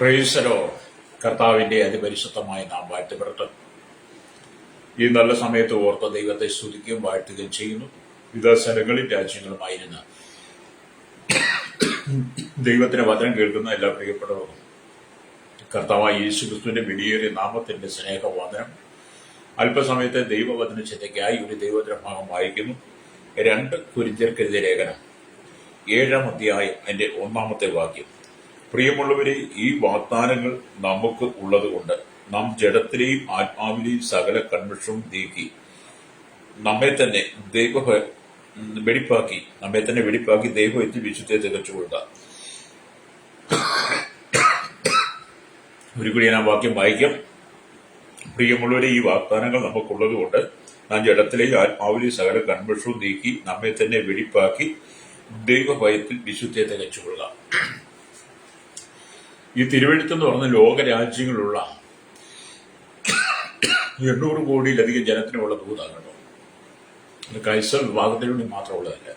Price the Lord. കർത്താവിന്റെ അതിപരിശുദ്ധമായ നാം വാഴ്ത്തപ്പെടട്ടെ. ഈ നല്ല സമയത്ത് ഓർത്ത ദൈവത്തെ സ്തുതിക്കുകയും വാഴ്ത്തുകയും ചെയ്യുന്നു. വിവിധ സ്ഥലങ്ങളിൽ രാജ്യങ്ങളുമായിരുന്ന ദൈവത്തിന്റെ വചനം കേൾക്കുന്ന എല്ലാ പ്രിയപ്പെട്ടവർക്കും കർത്താവായ യേശുക്രിസ്തുവിന്റെ വിലയേറിയ നാമത്തിന്റെ സ്നേഹവന്ദനം. അല്പസമയത്തെ ദൈവവചന ചിന്തയ്ക്കായി ഒരു ദൈവവചന ഭാഗം വായിക്കുന്നു. 2 കൊരിന്ത്യർക്കെഴുതിയ ലേഖനം 7-ാം അധ്യായം അതിന്റെ 1-ാമത്തെ വാക്യം. പ്രിയമുള്ളവരെ, ഈ വാഗ്ദാനങ്ങൾ നമുക്ക് ഉള്ളതുകൊണ്ട് നാം ജഡത്തിലെയും ആത്മാവിലെയും സകല കൺവെൻഷനും നീക്കി നമ്മെ തന്നെ വെടിപ്പാക്കി ദൈവത്തിൽ വിശുദ്ധത്തെ തികച്ചുകൊള്ളുക. ഒരു കൂടി ഞാൻ വാക്യം വായിക്കാം. പ്രിയമുള്ളവരെ, ഈ വാഗ്ദാനങ്ങൾ നമുക്കുള്ളതുകൊണ്ട് നാം ജഡത്തിലെയും ആത്മാവിലെയും സകല കൺവെൻഷനും നീക്കി നമ്മെ തന്നെ വെടിപ്പാക്കി ദൈവഭയത്തിൽ വിശുദ്ധത്തെ തികച്ചുകൊള്ളുക. ഈ തിരുവെഴുത്തെന്ന് പറഞ്ഞ ലോകരാജ്യങ്ങളുള്ള 800 കോടിയിലധികം ജനത്തിനുള്ള ദൂതാണ് കേട്ടോ. ഇത് ക്രൈസ്തവ വിഭാഗത്തിന് വേണ്ടി മാത്രമുള്ളതല്ല.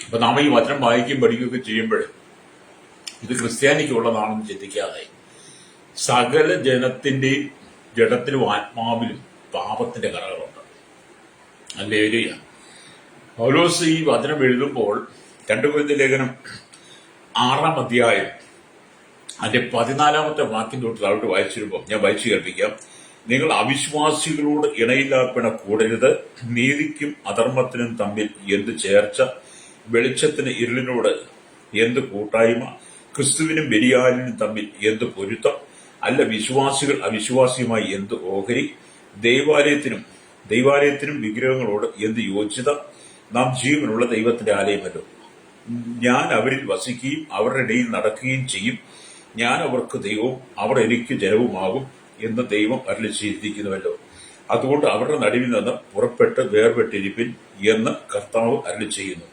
അപ്പൊ നാം ഈ വചനം വായിക്കുകയും പഠിക്കുകയൊക്കെ ചെയ്യുമ്പോൾ ഇത് ക്രിസ്ത്യാനിക്കുള്ളതാണെന്ന് ചിന്തിക്കാതെ സകല ജനത്തിന്റെയും ജഡത്തിലും ആത്മാവിലും പാപത്തിന്റെ കറകളുണ്ട്. ഹല്ലേലൂയ. പൗലോസ് ഈ വചനം എഴുതുമ്പോൾ 2 കൊരിന്ത്യർ ലേഖനം 6-ാം അധ്യായം അതിന്റെ 14-ാമത്തെ വാക്യം തൊട്ട് താഴോട്ട് വായിച്ചിരുമ്പോൾ ഞാൻ വായിച്ചു കേൾപ്പിക്കാം. നിങ്ങൾ അവിശ്വാസികളോട് ഇണയില്ലാപ്പിണ കൂടരുത്. നീതിക്കും അധർമ്മത്തിനും തമ്മിൽ എന്ത് ചേർച്ച, വെളിച്ചത്തിന് ഇരുളിനോട് എന്ത് കൂട്ടായ്മ, ക്രിസ്തുവിനും ബെലിയാലിനും തമ്മിൽ എന്ത് പൊരുത്തം, അല്ല വിശ്വാസികൾ അവിശ്വാസിയുമായി എന്ത് ഓഹരി, ദൈവാലയത്തിനും വിഗ്രഹങ്ങളോട് എന്ത് യോഗ്യത. നാം ജീവനുള്ള ദൈവത്തിന്റെ ആലയമല്ലോ. ഞാൻ അവരിൽ വസിക്കുകയും അവരുടെ ഇടയിൽ നടക്കുകയും ചെയ്യും. ഞാൻ അവർക്ക് ദൈവവും അവർ എനിക്ക് ജനവുമാകും എന്ന് ദൈവം അരുളി ചെയ്തിരിക്കുന്നുവല്ലോ. അതുകൊണ്ട് അവരുടെ നടുവിൽ നിന്ന് പുറപ്പെട്ട് വേർപെട്ടിരിപ്പിൻ എന്ന് കർത്താവ് അരുളി ചെയ്യുന്നു.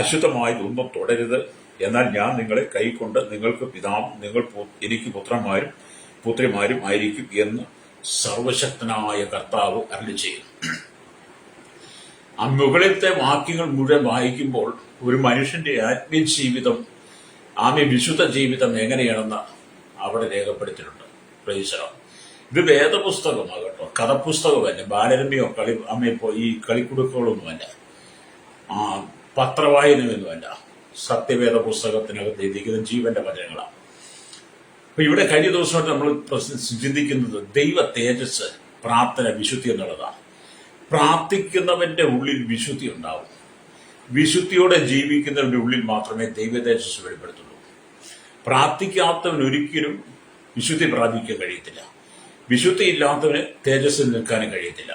അശുദ്ധമായതൊന്നും തുടരുത്. എന്നാൽ ഞാൻ നിങ്ങളെ കൈക്കൊണ്ട് നിങ്ങൾക്ക് പിതാവും നിങ്ങൾ എനിക്ക് പുത്രിമാരും ആയിരിക്കും എന്ന് സർവശക്തനായ കർത്താവ് അരുളി ചെയ്യുന്നു. ആ മുകളിലത്തെ വാക്യങ്ങൾ മുഴുവൻ വായിക്കുമ്പോൾ ഒരു മനുഷ്യന്റെ ആത്മീയ ജീവിതം, വിശുദ്ധ ജീവിതം എങ്ങനെയാണെന്ന് അവിടെ രേഖപ്പെടുത്തിയിട്ടുണ്ട്. Price the Lord. ഇത് വേദപുസ്തകമാണ് കേട്ടോ, കഥപുസ്തകമല്ല. ബാലരമ്യോ ഈ കളിക്കുടുക്കുകളൊന്നുമല്ല, പത്രവായനയൊന്നുമല്ല. സത്യവേദ പുസ്തകത്തിനകത്ത് എഴുതിക്കുന്ന ജീവന്റെ വചനങ്ങളാണ്. അപ്പൊ ഇവിടെ കഴിഞ്ഞ ദിവസമായിട്ട് നമ്മൾ ചിന്തിക്കുന്നത് ദൈവ തേജസ്, പ്രാർത്ഥന, വിശുദ്ധി എന്നുള്ളതാണ്. പ്രാർത്ഥിക്കുന്നവന്റെ ഉള്ളിൽ വിശുദ്ധി ഉണ്ടാവും. വിശുദ്ധിയോടെ ജീവിക്കുന്നവന്റെ ഉള്ളിൽ മാത്രമേ ദൈവ തേജസ് വെളിപ്പെടുത്തുള്ളൂ. പ്രാർത്ഥിക്കാത്തവൻ ഒരിക്കലും വിശുദ്ധി പ്രാപിക്കാൻ കഴിയത്തില്ല. വിശുദ്ധി ഇല്ലാത്തവന് തേജസ്സിൽ നിൽക്കാനും കഴിയത്തില്ല.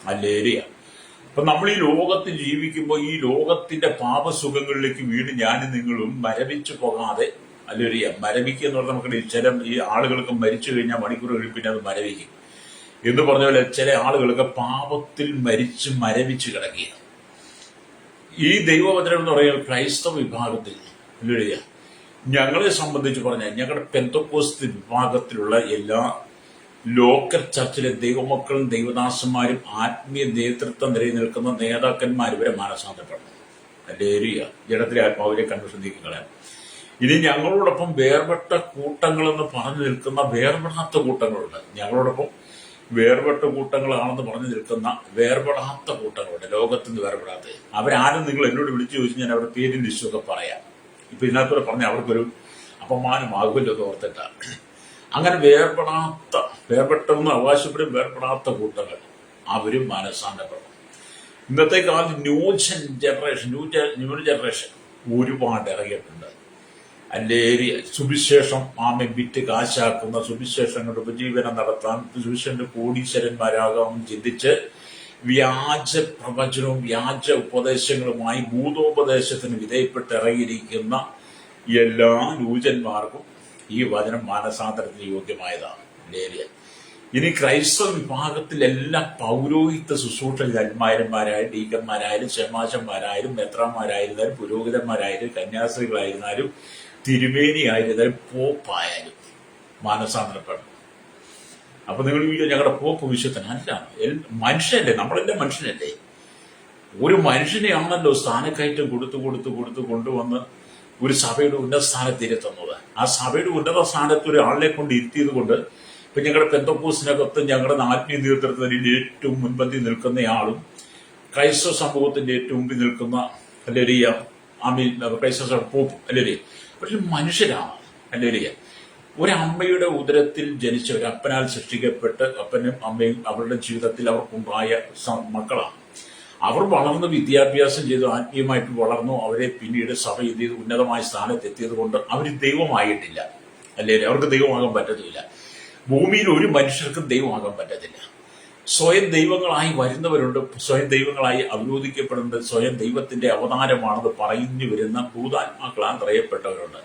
ഹല്ലേലൂയ. അപ്പൊ നമ്മൾ ഈ ലോകത്ത് ജീവിക്കുമ്പോൾ ഈ ലോകത്തിന്റെ പാപസുഖങ്ങളിലേക്ക് വീണ് ഞാനും നിങ്ങളും മരവിച്ചു പോകാതെ, ഹല്ലേലൂയ. മരവിക്കുക എന്ന് പറഞ്ഞാൽ നമുക്ക് ചില ഈ ആളുകൾക്ക് മരിച്ചു കഴിഞ്ഞാൽ മണിക്കൂർ പിന്നെ അത് മരവിക്കും എന്ന് പറഞ്ഞ പോലെ ചില ആളുകൾക്ക് പാപത്തിൽ മരവിച്ച് കിടക്കുക. ഈ ദൈവവചനം എന്ന് പറയുന്നത് ക്രൈസ്തവ വിഭാഗത്തിൽ, ഹല്ലേലൂയ, ഞങ്ങളെ സംബന്ധിച്ച് പറഞ്ഞാൽ ഞങ്ങളുടെ പെന്തക്കോസ്ത് വിഭാഗത്തിലുള്ള എല്ലാ ലോക്കൽ ചർച്ചിലെ ദൈവമക്കളും ദൈവദാസന്മാരും ആത്മീയ നേതൃത്വം നിലനിൽക്കുന്ന നേതാക്കന്മാർ വരെ മാനസാന്തരപ്പെടണം. ഹല്ലേലൂയ. ജഡത്തിലെ ആത്മാവിലെ കൺവെൻഷൻ നീക്കിക്കളയാൻ. ഇനി ഞങ്ങളോടൊപ്പം വേർപെട്ട കൂട്ടങ്ങളെന്ന് പറഞ്ഞു നിൽക്കുന്ന വേർപെടാത്ത കൂട്ടങ്ങളുണ്ട്. ഞങ്ങളോടൊപ്പം വേർപെട്ട കൂട്ടങ്ങളാണെന്ന് പറഞ്ഞു നിൽക്കുന്ന വേർപെടാത്ത കൂട്ടങ്ങളുണ്ട്. ലോകത്തിൽ നിന്ന് വേർപെടാത്ത അവരാരും നിങ്ങൾ എന്നോട് വിളിച്ചു ചോദിച്ചു ഞാൻ അവരുടെ പേരും ലിസ്റ്റൊക്കെ പറയാം. ഇപ്പൊ ഇതിനകത്തൂടെ പറഞ്ഞാൽ അവർക്കൊരു അപമാനമാകുമല്ലോ എന്ന് ഓർത്തിട്ടാണ്. അങ്ങനെ വേർപെട്ടെന്ന് അവകാശപ്പെടും വേർപെടാത്ത കൂട്ടങ്ങൾ അവരും മനസ്സാന്തപ്പെടണം. ഇന്നത്തെ കാലത്ത് ന്യൂ ജനറേഷൻ ഒരുപാട് ഇറങ്ങിയിട്ടുണ്ട്. അല്ലേരിയ സുവിശേഷം വിറ്റ് കാശാക്കുന്ന, സുവിശേഷം കൊണ്ട് ഉപജീവനം നടത്താൻ, സുവിശേഷന്റെ കോടീശ്വരന്മാരാകാമെന്ന് ചിന്തിച്ച് വ്യാജ പ്രവചനവും വ്യാജ ഉപദേശങ്ങളുമായി ഭൂതോപദേശത്തിന് വിധേയപ്പെട്ട് ഇറങ്ങിയിരിക്കുന്ന എല്ലാ ന്യൂജന്മാർക്കും ഈ വചനം മാനസാന്തരത്തിന് യോഗ്യമായതാണ്. അല്ലേരിയ. ഇനി ക്രൈസ്തവ വിഭാഗത്തിലെല്ലാം പൗരോഹിത്യ ശുശ്രൂഷ അൽമാരന്മാരായാലും ഡീക്കന്മാരായാലും ശമാശന്മാരായാലും മെത്രാന്മാരായിരുന്നാലും പുരോഹിതന്മാരായാലും കന്യാസ്ത്രീകളായിരുന്നാലും തിരുമേനിയായിരുന്നാലും പോപ്പായാലും മാനസാന്തരപ്പെടണം. അപ്പൊ നിങ്ങൾ ഞങ്ങളുടെ പോപ്പ് വിശുദ്ധനല്ല. മനുഷ്യല്ലേ, നമ്മളെല്ലാം മനുഷ്യനല്ലേ. ഒരു മനുഷ്യനെയാണല്ലോ സ്ഥാനക്കയറ്റം കൊടുത്ത് കൊണ്ടുവന്ന് ഒരു സഭയുടെ ഉന്നത സ്ഥാനത്ത് ഇരുത്തുന്നത്. ആ സഭയുടെ ഉന്നത സ്ഥാനത്ത് ഒരാളിനെ കൊണ്ട് ഇരുത്തിയത് കൊണ്ട് ഇപ്പൊ ഞങ്ങളുടെ പെന്തക്കോസിനകത്ത് ഞങ്ങളുടെ ആത്മീയ നേതൃത്വത്തിൽ ഏറ്റവും മുൻപന്തി നിൽക്കുന്നയാളും ക്രൈസ്തവ സമൂഹത്തിന്റെ ഏറ്റവും മുമ്പിൽ നിൽക്കുന്ന അല്ലേരിയ ക്രൈസ്തവ പോപ്പ് അല്ലേരിയ ഒരു മനുഷ്യരാണ് അല്ലേരിയ. ഒരമ്മയുടെ ഉദരത്തിൽ ജനിച്ച ഒരു അപ്പനാൽ സൃഷ്ടിക്കപ്പെട്ട് അപ്പനും അമ്മയും അവരുടെ ജീവിതത്തിൽ അവർക്കുണ്ടായ മക്കളാണ്. അവർ വളർന്ന് വിദ്യാഭ്യാസം ചെയ്തു ആത്മീയമായിട്ട് വളർന്നു. അവരെ പിന്നീട് സഭ ഇത് ചെയ്ത് ഉന്നതമായ സ്ഥാനത്ത് എത്തിയത് കൊണ്ട് അവർ ദൈവമായിട്ടില്ല അല്ലേ. അവർക്ക് ദൈവമാകാൻ പറ്റത്തില്ല. ഭൂമിയിൽ ഒരു മനുഷ്യർക്കും ദൈവമാകാൻ പറ്റത്തില്ല. സ്വയം ദൈവങ്ങളായി വരുന്നവരുണ്ട്, സ്വയം ദൈവങ്ങളായി അവരോധിക്കപ്പെടുന്നത്, സ്വയം ദൈവത്തിന്റെ അവതാരമാണെന്ന് പറഞ്ഞു വരുന്ന ഭൂതാത്മാക്കളാൻ പറയപ്പെട്ടവരുണ്ട്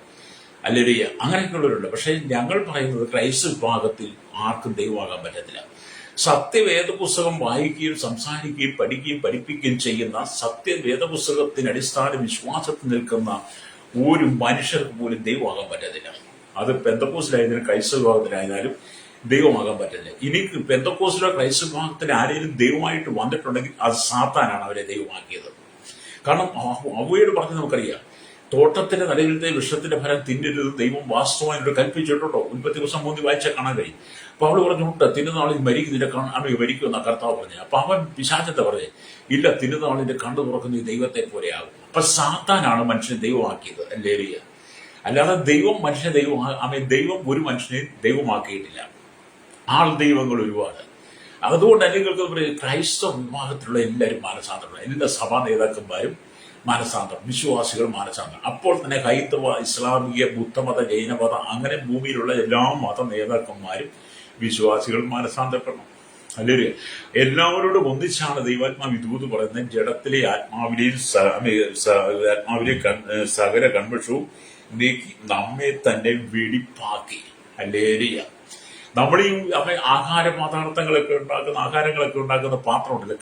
അല്ലേരിയ. അങ്ങനെയൊക്കെയുള്ളവരുണ്ട്. പക്ഷെ ഞങ്ങൾ പറയുന്നത് ക്രൈസ്തവ വിഭാഗത്തിൽ ആർക്കും ദൈവമാകാൻ പറ്റത്തില്ല. സത്യവേദപുസ്തകം വായിക്കുകയും സംസാരിക്കുകയും പഠിക്കുകയും പഠിപ്പിക്കുകയും ചെയ്യുന്ന സത്യവേദപുസ്തകത്തിന് അടിസ്ഥാന വിശ്വാസത്തിൽ നിൽക്കുന്ന ഒരു മനുഷ്യർക്ക് പോലും ദൈവമാകാൻ പറ്റത്തില്ല. അത് പെന്തക്കോസിലായാലും ക്രൈസ്തവ വിഭാഗത്തിലായാലും ദൈവമാകാൻ പറ്റില്ല. ഇനി പെന്തക്കോസിലോ ക്രൈസ്തവ വിഭാഗത്തിൽ ആരെങ്കിലും ദൈവമായിട്ട് വന്നിട്ടുണ്ടെങ്കിൽ അത് സാത്താനാണ് അവരെ ദൈവമാക്കിയത്. കാരണം അവയോട് പറഞ്ഞ് നമുക്കറിയാം, തോട്ടത്തിന്റെ നടുവിലത്തെ വൃക്ഷത്തിന്റെ ഫലം തിന്നരുത് ദൈവം വാസ്തവമായിട്ട് കൽപ്പിച്ചിട്ടുണ്ടോ. 3 വായിച്ചാൽ കാണാൻ കഴിയും. അപ്പൊ അവള് പറഞ്ഞുകൊണ്ട് തിന്നുന്നാളിൽ മരിക്കുന്നില്ല, അമ്മ മരിക്കുമെന്ന കർത്താവ് പറഞ്ഞു. അപ്പൊ അവൻ പിശാചത്തെ പറഞ്ഞേ, ഇല്ല, തിന്നുന്നാളിന്റെ കണ്ണു തുറക്കുന്ന ഈ ദൈവത്തെ പോലെയാകും. അപ്പൊ സാത്താനാണ് മനുഷ്യനെ ദൈവമാക്കിയത് അല്ലേരിയ. അല്ലാതെ ദൈവം മനുഷ്യനെ ദൈവം ഒരു മനുഷ്യനെ ദൈവമാക്കിയിട്ടില്ല. ആൾ ദൈവങ്ങൾ ഒരുപാട്. അതുകൊണ്ട് അല്ലെങ്കിൽ ക്രൈസ്തവ വിഭാഗത്തിലുള്ള എല്ലാവരും മാനസാന്തരം, എല്ലാ സഭാ നേതാക്കന്മാരും മാനസാന്തരം, വിശ്വാസികൾ മാനസാന്തരം. അപ്പോൾ തന്നെ ഹൈന്ദവ, ഇസ്ലാമിക, ബുദ്ധമത, ജൈനമത, അങ്ങനെ ഭൂമിയിലുള്ള എല്ലാ മത നേതാക്കന്മാരും വിശ്വാസികൾ മാനസാന്തരപ്പെടണം അല്ലേ. എല്ലാവരോടും ഒന്നിച്ചാണ് ദൈവാത്മാവ് ഇതൂത് പറയുന്നത്. ജഡത്തിലെ ആത്മാവിലെയും സകല കൺവശവും നീക്കി നമ്മെ തന്നെ വെടിപ്പാക്കി അല്ലേരിയ. നമ്മൾ ഈ ആഹാര പദാർത്ഥങ്ങളൊക്കെ ഉണ്ടാക്കുന്ന പാത്രം ഉണ്ടല്ലോ,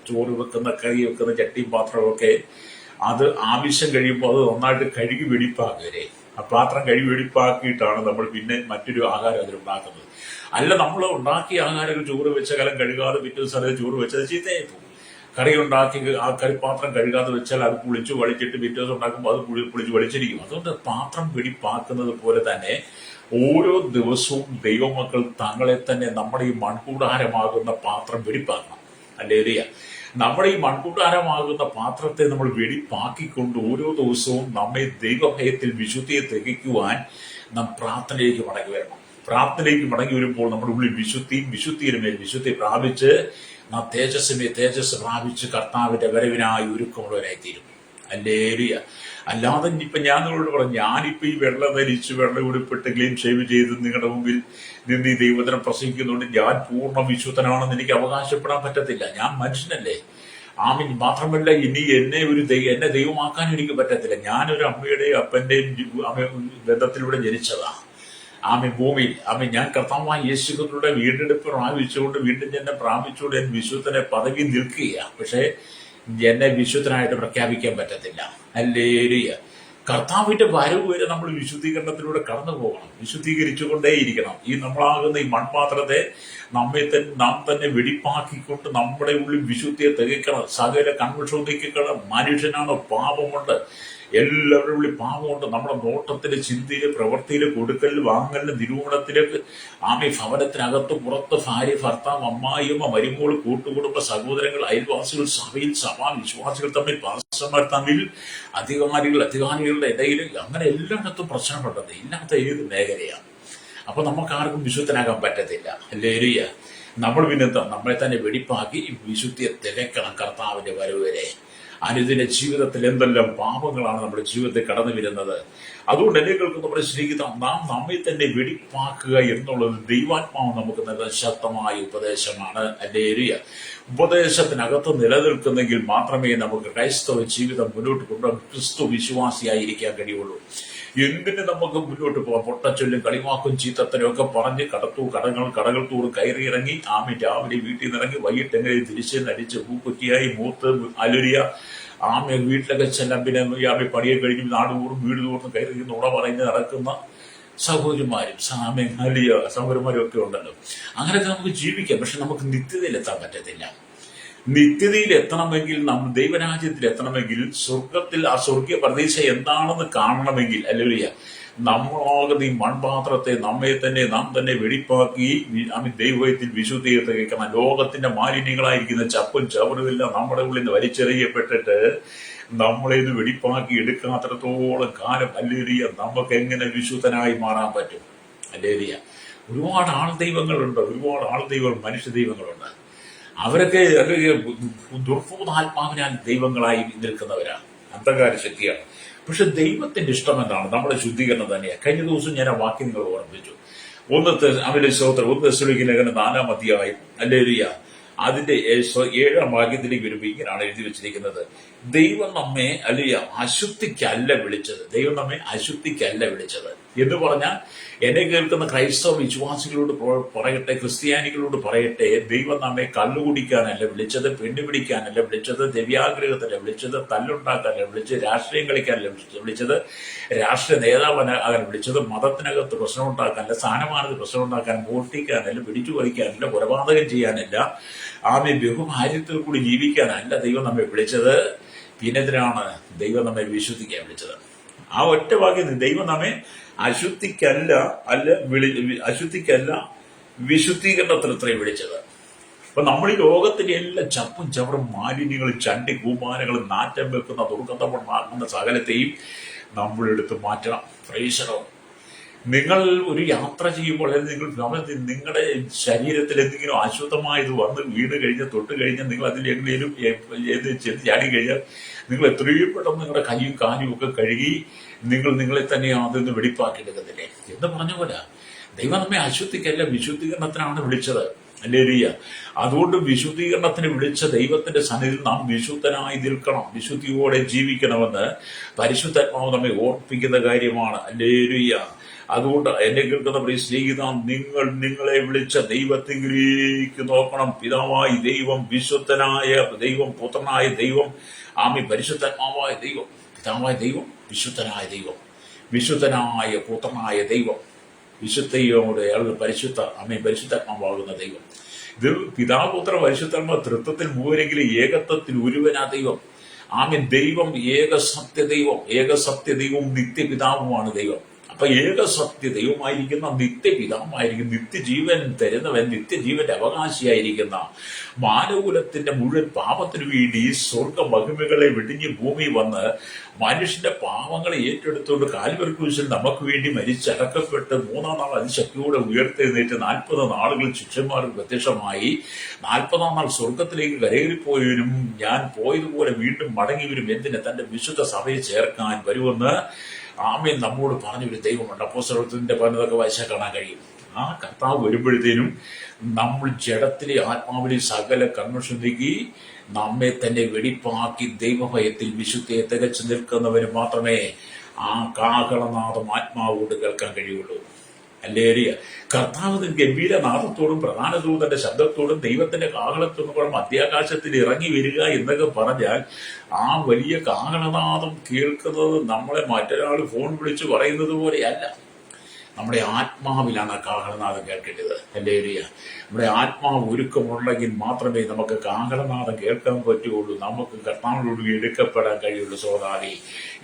ചോറ് വെക്കുന്ന, കറി വെക്കുന്ന ചട്ടിയും പാത്രമൊക്കെ, അത് ആവശ്യം കഴിയുമ്പോൾ അത് നന്നായിട്ട് കഴുകി വെടിപ്പാക്കരെ. ആ പാത്രം കഴുകി വെടിപ്പാക്കിയിട്ടാണ് നമ്മൾ പിന്നെ മറ്റൊരു ആഹാരം അതിലുണ്ടാക്കുന്നത്. അല്ല, നമ്മൾ ഉണ്ടാക്കിയ ആഹാരങ്ങൾ ചോറ് വെച്ച കാലം കഴുകാതെ പിറ്റേ ദിവസം ചോറ് വെച്ചത് ചീത്തയായി പോകും. കറി ഉണ്ടാക്കി ആ കറിപ്പാത്രം കഴുകാതെ വെച്ചാൽ അത് പുളിച്ചു വളിച്ചിട്ട് പിറ്റേ ദിവസം ഉണ്ടാക്കുമ്പോൾ അത് പുളിച്ചു വളിച്ചിരിക്കും. അതുകൊണ്ട് പാത്രം വെടിപ്പാക്കുന്നത് പോലെ തന്നെ ഓരോ ദിവസവും ദൈവമക്കൾ തങ്ങളെ തന്നെ നമ്മുടെ ഈ മൺകൂടാരമാകുന്ന പാത്രം വെടിപ്പാക്കണം അല്ലേരിയ. നമ്മുടെ ഈ മൺകൂടാരമാകുന്ന പാത്രത്തെ നമ്മൾ വെടിപ്പാക്കിക്കൊണ്ട് ഓരോ ദിവസവും നമ്മെ ദൈവഭയത്തിൽ വിശുദ്ധിയെ തികയ്ക്കുവാൻ നാം പ്രാർത്ഥനയിലേക്ക് മടങ്ങി വരണം. പ്രാർത്ഥനയിലേക്ക് മടങ്ങി വരുമ്പോൾ നമ്മുടെ ഉള്ളിൽ വിശുദ്ധിയുടെ മേൽ വിശുദ്ധി പ്രാപിച്ച് നാം തേജസ് പ്രാപിച്ച് കർത്താവിന്റെ വരവിനായി ഒരുക്കമുള്ളവരായിത്തീരും അല്ലേരിയ. അല്ലാതെ ഇപ്പൊ ഞാൻ നിങ്ങളോട് പറഞ്ഞു, ഞാനിപ്പോ ഈ വെള്ളം ധരിച്ച് വെള്ളം ഉടുപ്പിട്ട് ക്ലീൻ ഷേവ് ചെയ്ത് നിങ്ങളുടെ മുമ്പിൽ നിന്ന് ഈ ദൈവത്തിനെ പ്രസംഗിക്കുന്നുണ്ട് ഞാൻ പൂർണ്ണ വിശുദ്ധനാണെന്ന് എനിക്ക് അവകാശപ്പെടാൻ പറ്റത്തില്ല. ഞാൻ മനുഷ്യനല്ലേ. മാത്രമല്ല, ഇനി എന്നെ ദൈവമാക്കാനും എനിക്ക് പറ്റത്തില്ല. ഞാനൊരു അമ്മയുടെയും അപ്പന്റെയും ബന്ധത്തിലൂടെ ജനിച്ചതാ. ഭൂമിയിൽ ഞാൻ കർത്താവായ യേശുക്രിസ്തുവിന്റെ വീണ്ടെടുപ്പ് പ്രാപിച്ചുകൊണ്ട് വീണ്ടും എന്നെ പ്രാപിച്ചുകൊണ്ട് ഞാൻ വിശുദ്ധനെ പദവി നിൽക്കുകയാണ്. പക്ഷെ എന്നെ വിശുദ്ധനായിട്ട് പ്രഖ്യാപിക്കാൻ പറ്റത്തില്ല അല്ലേരിയ. കർത്താവിന്റെ വരവ് വരെ നമ്മൾ വിശുദ്ധീകരണത്തിലൂടെ കടന്നു പോകണം, വിശുദ്ധീകരിച്ചുകൊണ്ടേയിരിക്കണം. ഈ നമ്മളാകുന്ന ഈ മൺപാത്രത്തെ നാം തന്നെ വെടിപ്പാക്കിക്കൊണ്ട് നമ്മുടെ ഉള്ളിൽ വിശുദ്ധിയെ തികയ്ക്കണം. സകല കൺവെൻഷൻ തികയ്ക്കണം. മനുഷ്യനാണ്, പാപമുണ്ട്, എല്ലാവരുടെ ഉള്ളിൽ പാപമുണ്ട്. നമ്മുടെ നോട്ടത്തില്, ചിന്തയില്, പ്രവൃത്തിയില്, കൊടുക്കലില്, വാങ്ങലിന്, നിരൂപണത്തിലേക്ക്, ഭവനത്തിനകത്ത് പുറത്ത്, ഭാര്യ, ഭർത്താവ്, അമ്മായിയമ്മ, മരുമോൾ, കൂട്ടുകുടുംബ, സഹോദരങ്ങൾ, അയൽവാസികൾ, സഭയിൽ, വിശ്വാസികൾ തമ്മിൽ, പാസ്റ്റർമാർ തമ്മിൽ, അധികാരികളുടെ ഇടയിൽ, അങ്ങനെ എല്ലായിടത്തും പ്രശ്നമുണ്ടത്. ഇല്ലാത്ത ഏത് മേഖലയാണ്. അപ്പൊ നമുക്ക് ആർക്കും വിശുദ്ധനാകാൻ പറ്റത്തില്ല അല്ലേരിയ. നമ്മൾ പിന്നെന്താ, നമ്മളെ തന്നെ വെടിപ്പാക്കി വിശുദ്ധിയെ തികയ്ക്കണം കർത്താവിന്റെ വരവ് വരെ. അനുദിന ജീവിതത്തിൽ എന്തെല്ലാം പാപങ്ങളാണ് നമ്മുടെ ജീവിതത്തിൽ കടന്നു വരുന്നത്. അതുകൊണ്ട് എന്നെ കേൾക്കുന്ന നമ്മുടെ സ്നേഹിതം, നാം നമ്മെ തന്നെ വെടിപ്പാക്കുക എന്നുള്ളത് ദൈവാത്മാവ് നമുക്ക് നൽകുന്ന ശക്തമായ ഉപദേശമാണ് അല്ലേരിയ. ഉപദേശത്തിനകത്ത് നിലനിൽക്കുന്നെങ്കിൽ മാത്രമേ നമുക്ക് ക്രൈസ്തവ ജീവിതം മുന്നോട്ട് കൊണ്ടുപോകാൻ ക്രിസ്തു വിശ്വാസിയായിരിക്കാൻ കഴിയുള്ളൂ. എന്തിന് നമുക്ക് മുന്നോട്ട് പോകാം? പൊട്ടച്ചൊല്ലും, കളിവാക്കും, ചീത്തത്തനും ഒക്കെ പറഞ്ഞ് കടകൾ തോറും കയറിയിറങ്ങി രാവിലെ വീട്ടിൽ നിന്നിറങ്ങി വൈകിട്ട് എങ്ങനെ തിരിച്ച് നടിച്ച് പൂക്കുറ്റിയായി മൂത്ത് അലുരിയ വീട്ടിലൊക്കെ ചെല്ലാൻ. പിന്നെ പണിയെ കഴിഞ്ഞ് നാട് തോറും വീട് തോറും കയറി നുണ പറഞ്ഞ് നടക്കുന്ന സഹോദരിമാരും സഹോദരന്മാരും ഒക്കെ ഉണ്ടല്ലോ. അങ്ങനെയൊക്കെ നമുക്ക് ജീവിക്കാം. പക്ഷെ നമുക്ക് നിത്യതയിലെത്താൻ പറ്റത്തില്ല നിത്യതയിൽ എത്തണമെങ്കിൽ, നമ്മൾ ദൈവരാജ്യത്തിൽ എത്തണമെങ്കിൽ, സ്വർഗത്തിൽ ആ സ്വർഗീയ പ്രതീക്ഷ എന്താണെന്ന് കാണണമെങ്കിൽ, അല്ലെങ്കിൽ നമ്മളാകുന്ന ഈ മൺപാത്രത്തെ നാം തന്നെ വെടിപ്പാക്കി ദൈവത്തിൽ വിശുദ്ധീകരണം കഴിക്കണം. ലോകത്തിന്റെ മാലിന്യങ്ങളായിരിക്കുന്ന ചപ്പും ചവറുമെല്ലാം നമ്മുടെ ഉള്ളിൽ നിന്ന് വലിച്ചെറിയപ്പെട്ടിട്ട് നമ്മളെ ഇത് വെടിപ്പാക്കി എടുക്കാത്രത്തോളം കാലം അല്ലേലിയ നമുക്ക് എങ്ങനെ വിശുദ്ധനായി മാറാൻ പറ്റും? അല്ലേലിയ. ഒരുപാട് ആൾ ദൈവങ്ങളുണ്ട്, ഒരുപാട് ആൾ ദൈവങ്ങൾ, മനുഷ്യ ദൈവങ്ങളുണ്ട്. അവരൊക്കെ ദുർബോധാത്മാവിനാൽ ദൈവങ്ങളായി നിൽക്കുന്നവരാണ്, അന്ധകാര ശക്തിയാണ്. പക്ഷെ ദൈവത്തിന്റെ ഇഷ്ടം എന്താണ്? നമ്മുടെ ശുദ്ധീകരണം തന്നെയാണ്. കഴിഞ്ഞ ദിവസം ഞാൻ ആ വാക്യം നിങ്ങൾ ഓർമ്മിപ്പിച്ചു. അവന്റെ സ്തോത്രം 1 തെസ്സലോനിക്കർ 4-ാം അധ്യായം അല്ലേലൂയ അതിന്റെ 7-ാം വാക്യത്തിലേക്ക് വരുമ്പോൾ ഇങ്ങനെയാണ് എഴുതി വെച്ചിരിക്കുന്നത്: ദൈവം നമ്മെ അശുദ്ധിക്കല്ല വിളിച്ചത്. ദൈവം നമ്മെ അശുദ്ധിക്കല്ല വിളിച്ചത് എന്ന് പറഞ്ഞാൽ, എന്നെ കേൾക്കുന്ന ക്രൈസ്തവ വിശ്വാസികളോട് പറയട്ടെ, ക്രിസ്ത്യാനികളോട് പറയട്ടെ, ദൈവം നമ്മെ കള്ളുകുടിക്കാനല്ല വിളിച്ചത്, പെണ്ണുപിടിക്കാനല്ല വിളിച്ചത്, ദിവ്യാഗ്രഹത്തല്ല വിളിച്ചത്, തല്ലുണ്ടാക്കാനല്ല വിളിച്ചത്, രാഷ്ട്രീയം കളിക്കാനല്ല വിളിച്ചത്, രാഷ്ട്രീയ നേതാവാകാൻ വിളിച്ചത്, മതത്തിനകത്ത് പ്രശ്നം ഉണ്ടാക്കാനല്ല, സ്ഥാനമാനത്ത് പ്രശ്നം ഉണ്ടാക്കാൻ, മോഷ്ടിക്കാനല്ല, പിടിച്ചു പറിക്കാനല്ല, കൊലപാതകം ചെയ്യാനല്ല, ബഹുഭാര്യത്തിൽ കൂടി ജീവിക്കാനല്ല ദൈവം നമ്മെ വിളിച്ചത്. പിന്നെതിനാണ് ദൈവം നമ്മെ വിശുദ്ധിക്കാൻ വിളിച്ചത്. ആ ഒറ്റ വാക്യം, ദൈവം നമ്മെ അശുദ്ധിക്കല്ല വിശുദ്ധീകരണത്തിന് വിളിച്ചത്. അപ്പൊ നമ്മൾ ഈ ലോകത്തിന്റെ എല്ലാ ചപ്പും ചവറും മാലിന്യങ്ങളും ചണ്ടി കൂമാനങ്ങളും നാറ്റം വെക്കുന്ന ദുർഗന്ധമുണ്ടാക്കുന്ന സകലത്തെയും നമ്മളെടുത്ത് മാറ്റണം. പ്രൈസലോ. നിങ്ങൾ ഒരു യാത്ര ചെയ്യുമ്പോൾ, നിങ്ങളുടെ ശരീരത്തിൽ എന്തെങ്കിലും അശുദ്ധമായത് വന്ന് വീണ് കഴിഞ്ഞ് തൊട്ട് കഴിഞ്ഞാൽ, നിങ്ങൾ അതിലെങ്കിലും ചാടി കഴിഞ്ഞാൽ, നിങ്ങൾ എത്രയും പെട്ടെന്ന് നിങ്ങളുടെ കൈയും കാലും ഒക്കെ കഴുകി നിങ്ങളെ തന്നെ അതിന്ന് വെടിപ്പാക്കിയെടുക്കത്തില്ലേ എന്ന് പറഞ്ഞ പോലെ ദൈവം നമ്മെ അശുദ്ധിക്കല്ല വിശുദ്ധീകരണത്തിനാണ് വിളിച്ചത്. ഹല്ലേലൂയ. അതുകൊണ്ട് വിശുദ്ധീകരണത്തിന് വിളിച്ച ദൈവത്തിന്റെ സന്നിധിയിൽ നാം വിശുദ്ധനായി നിൽക്കണം, വിശുദ്ധിയോടെ ജീവിക്കണമെന്ന് പരിശുദ്ധാത്മാവ് നമ്മെ ഓർപ്പിക്കുന്ന കാര്യമാണ്. ഹല്ലേലൂയ. അതുകൊണ്ട് എന്നെ കേൾക്കുന്ന പ്രിയ സ്നേഹിത, നിങ്ങളെ വിളിച്ച ദൈവത്തിലേക്ക് നോക്കണം. പിതാവായ ദൈവം, വിശുദ്ധനായ ദൈവം, പുത്രനായ ദൈവം, പരിശുദ്ധാത്മാവായ ദൈവം, പിതാവായ ദൈവം, വിശുദ്ധനായ ദൈവം, വിശുദ്ധനായ പുത്രനായ ദൈവം, വിശുദ്ധയോടെ പരിശുദ്ധാത്മാവാകുന്ന ദൈവം. ഇത് പിതാപുത്ര പരിശുദ്ധാത്മ തൃത്വത്തിൽ മൂവരെങ്കിലും ഏകത്വത്തിൽ ഒരുവനാ ദൈവം. ദൈവം ഏകസത്യദൈവവും നിത്യപിതാവുമാണ് ദൈവം. അപ്പൊ ഏകസത്യ ദൈവമായിരിക്കുന്ന നിത്യപിതാവായിരിക്കും, നിത്യജീവൻ തരുന്നവൻ, നിത്യജീവന്റെ അവകാശിയായിരിക്കുന്ന, മാനകുലത്തിന്റെ മുഴുവൻ പാപത്തിനു വേണ്ടി സ്വർഗ മഹിമകളെ വെടിഞ്ഞ് ഭൂമി വന്ന് മനുഷ്യന്റെ പാവങ്ങളെ ഏറ്റെടുത്തുകൊണ്ട് കാൽവരി ക്രൂശിൽ നമുക്ക് വേണ്ടി മരിച്ചടക്കപ്പെട്ട് 3-ാം നാൾ അതിശക്തിയോടെ ഉയർത്തെഴുന്നേറ്റ് 40 നാളുകൾ ശിഷ്യന്മാർക്ക് പ്രത്യക്ഷമായി 40-ാം നാൾ സ്വർഗത്തിലേക്ക് കരയേറിപ്പോയവരും ഞാൻ പോയതുപോലെ വീണ്ടും മടങ്ങി വരും, എന്തിന്? തന്റെ വിശുദ്ധ സഭയെ ചേർക്കാൻ വരുമെന്ന് നമ്മോട് പറഞ്ഞൊരു ദൈവമുണ്ട്. അപ്പോസ്തലത്തിന്റെ പതിനൊക്കെ വായിച്ചാൽ കാണാൻ കഴിയും. ആ കർത്താവ് വരുമ്പോഴത്തേനും നമ്മൾ ജഡത്തിലെ ആത്മാവിലെ സകല കൺവെൻഷൻ നീക്കി നമ്മെ തന്നെ വെടിപ്പാക്കി ദൈവഭയത്തിൽ വിശുദ്ധിയെ തികച്ചു നിൽക്കുന്നവന് മാത്രമേ ആ കാഹളനാദം ആത്മാവോട് കേൾക്കാൻ കഴിയുള്ളൂ. ഹല്ലേലൂയ. കർത്താവ് ഗംഭീരനാദത്തോടും പ്രധാന ദൂതന്റെ ശബ്ദത്തോടും ദൈവത്തിന്റെ കാഹളത്തോടും മധ്യാകാശത്തിൽ ഇറങ്ങി വരിക എന്നൊക്കെ പറഞ്ഞാൽ, ആ വലിയ കാഹളനാദം കേൾക്കുന്നത് നമ്മളെ മറ്റൊരാൾ ഫോൺ വിളിച്ച് പറയുന്നത് പോലെയല്ല. നമ്മുടെ ആത്മാവിലാണ് ആ കാഹളനാദം കേൾക്കേണ്ടത്. ഹല്ലേലൂയ. നമ്മുടെ ആത്മാവ് ഒരുക്കമുണ്ടെങ്കിൽ മാത്രമേ നമുക്ക് കാഹളനാദം കേൾക്കാൻ പറ്റുകയുള്ളൂ, നമുക്ക് കർത്താവിനോട് എടുക്കപ്പെടാൻ കഴിയുള്ളൂ. സോദാവി,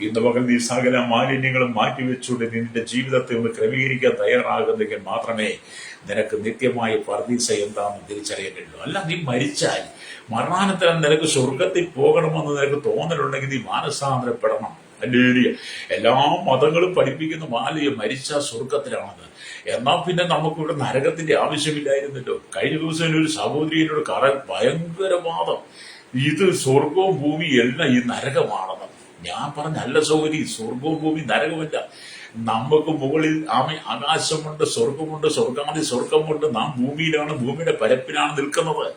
ഇന്ന് പകൽ നീ സകല മാലിന്യങ്ങളും മാറ്റിവെച്ചുകൊണ്ട് നിന്റെ ജീവിതത്തെ ഒന്ന് ക്രമീകരിക്കാൻ തയ്യാറാകുന്നെങ്കിൽ മാത്രമേ നിനക്ക് നിത്യമായ പർദീസ എന്താണെന്ന് തിരിച്ചറിയാൻ കഴിയുള്ളൂ. അല്ല, നീ മരിച്ചാൽ മരണാനന്തരം നിനക്ക് സ്വർഗത്തിൽ പോകണമെന്ന് നിനക്ക് തോന്നലുണ്ടെങ്കിൽ നീ മാനസാന്തരപ്പെടണം. ഹല്ലേലൂയ. എല്ലാ മതങ്ങളും പഠിപ്പിക്കുന്ന മരിച്ച സ്വർഗത്തിലാണെന്ന്. എന്നാൽ പിന്നെ നമുക്കിവിടെ നരകത്തിന്റെ ആവശ്യമില്ലായിരുന്നല്ലോ. കഴിഞ്ഞ ദിവസം ഒരു സഹോദരിയോട് ഭയങ്കര വാദം, ഇത് സ്വർഗവും ഭൂമി എല്ലാം ഈ നരകമാണെന്ന്. ഞാൻ പറഞ്ഞല്ല സഹോദരി, സ്വർഗവും ഭൂമി നരകമല്ല. നമുക്ക് മുകളിൽ ആകാശമുണ്ട്, സ്വർഗമുണ്ട്, സ്വർഗമുണ്ട്. നാം ഭൂമിയിലാണ്, ഭൂമിയുടെ പരപ്പിലാണ് നിൽക്കുന്നത്.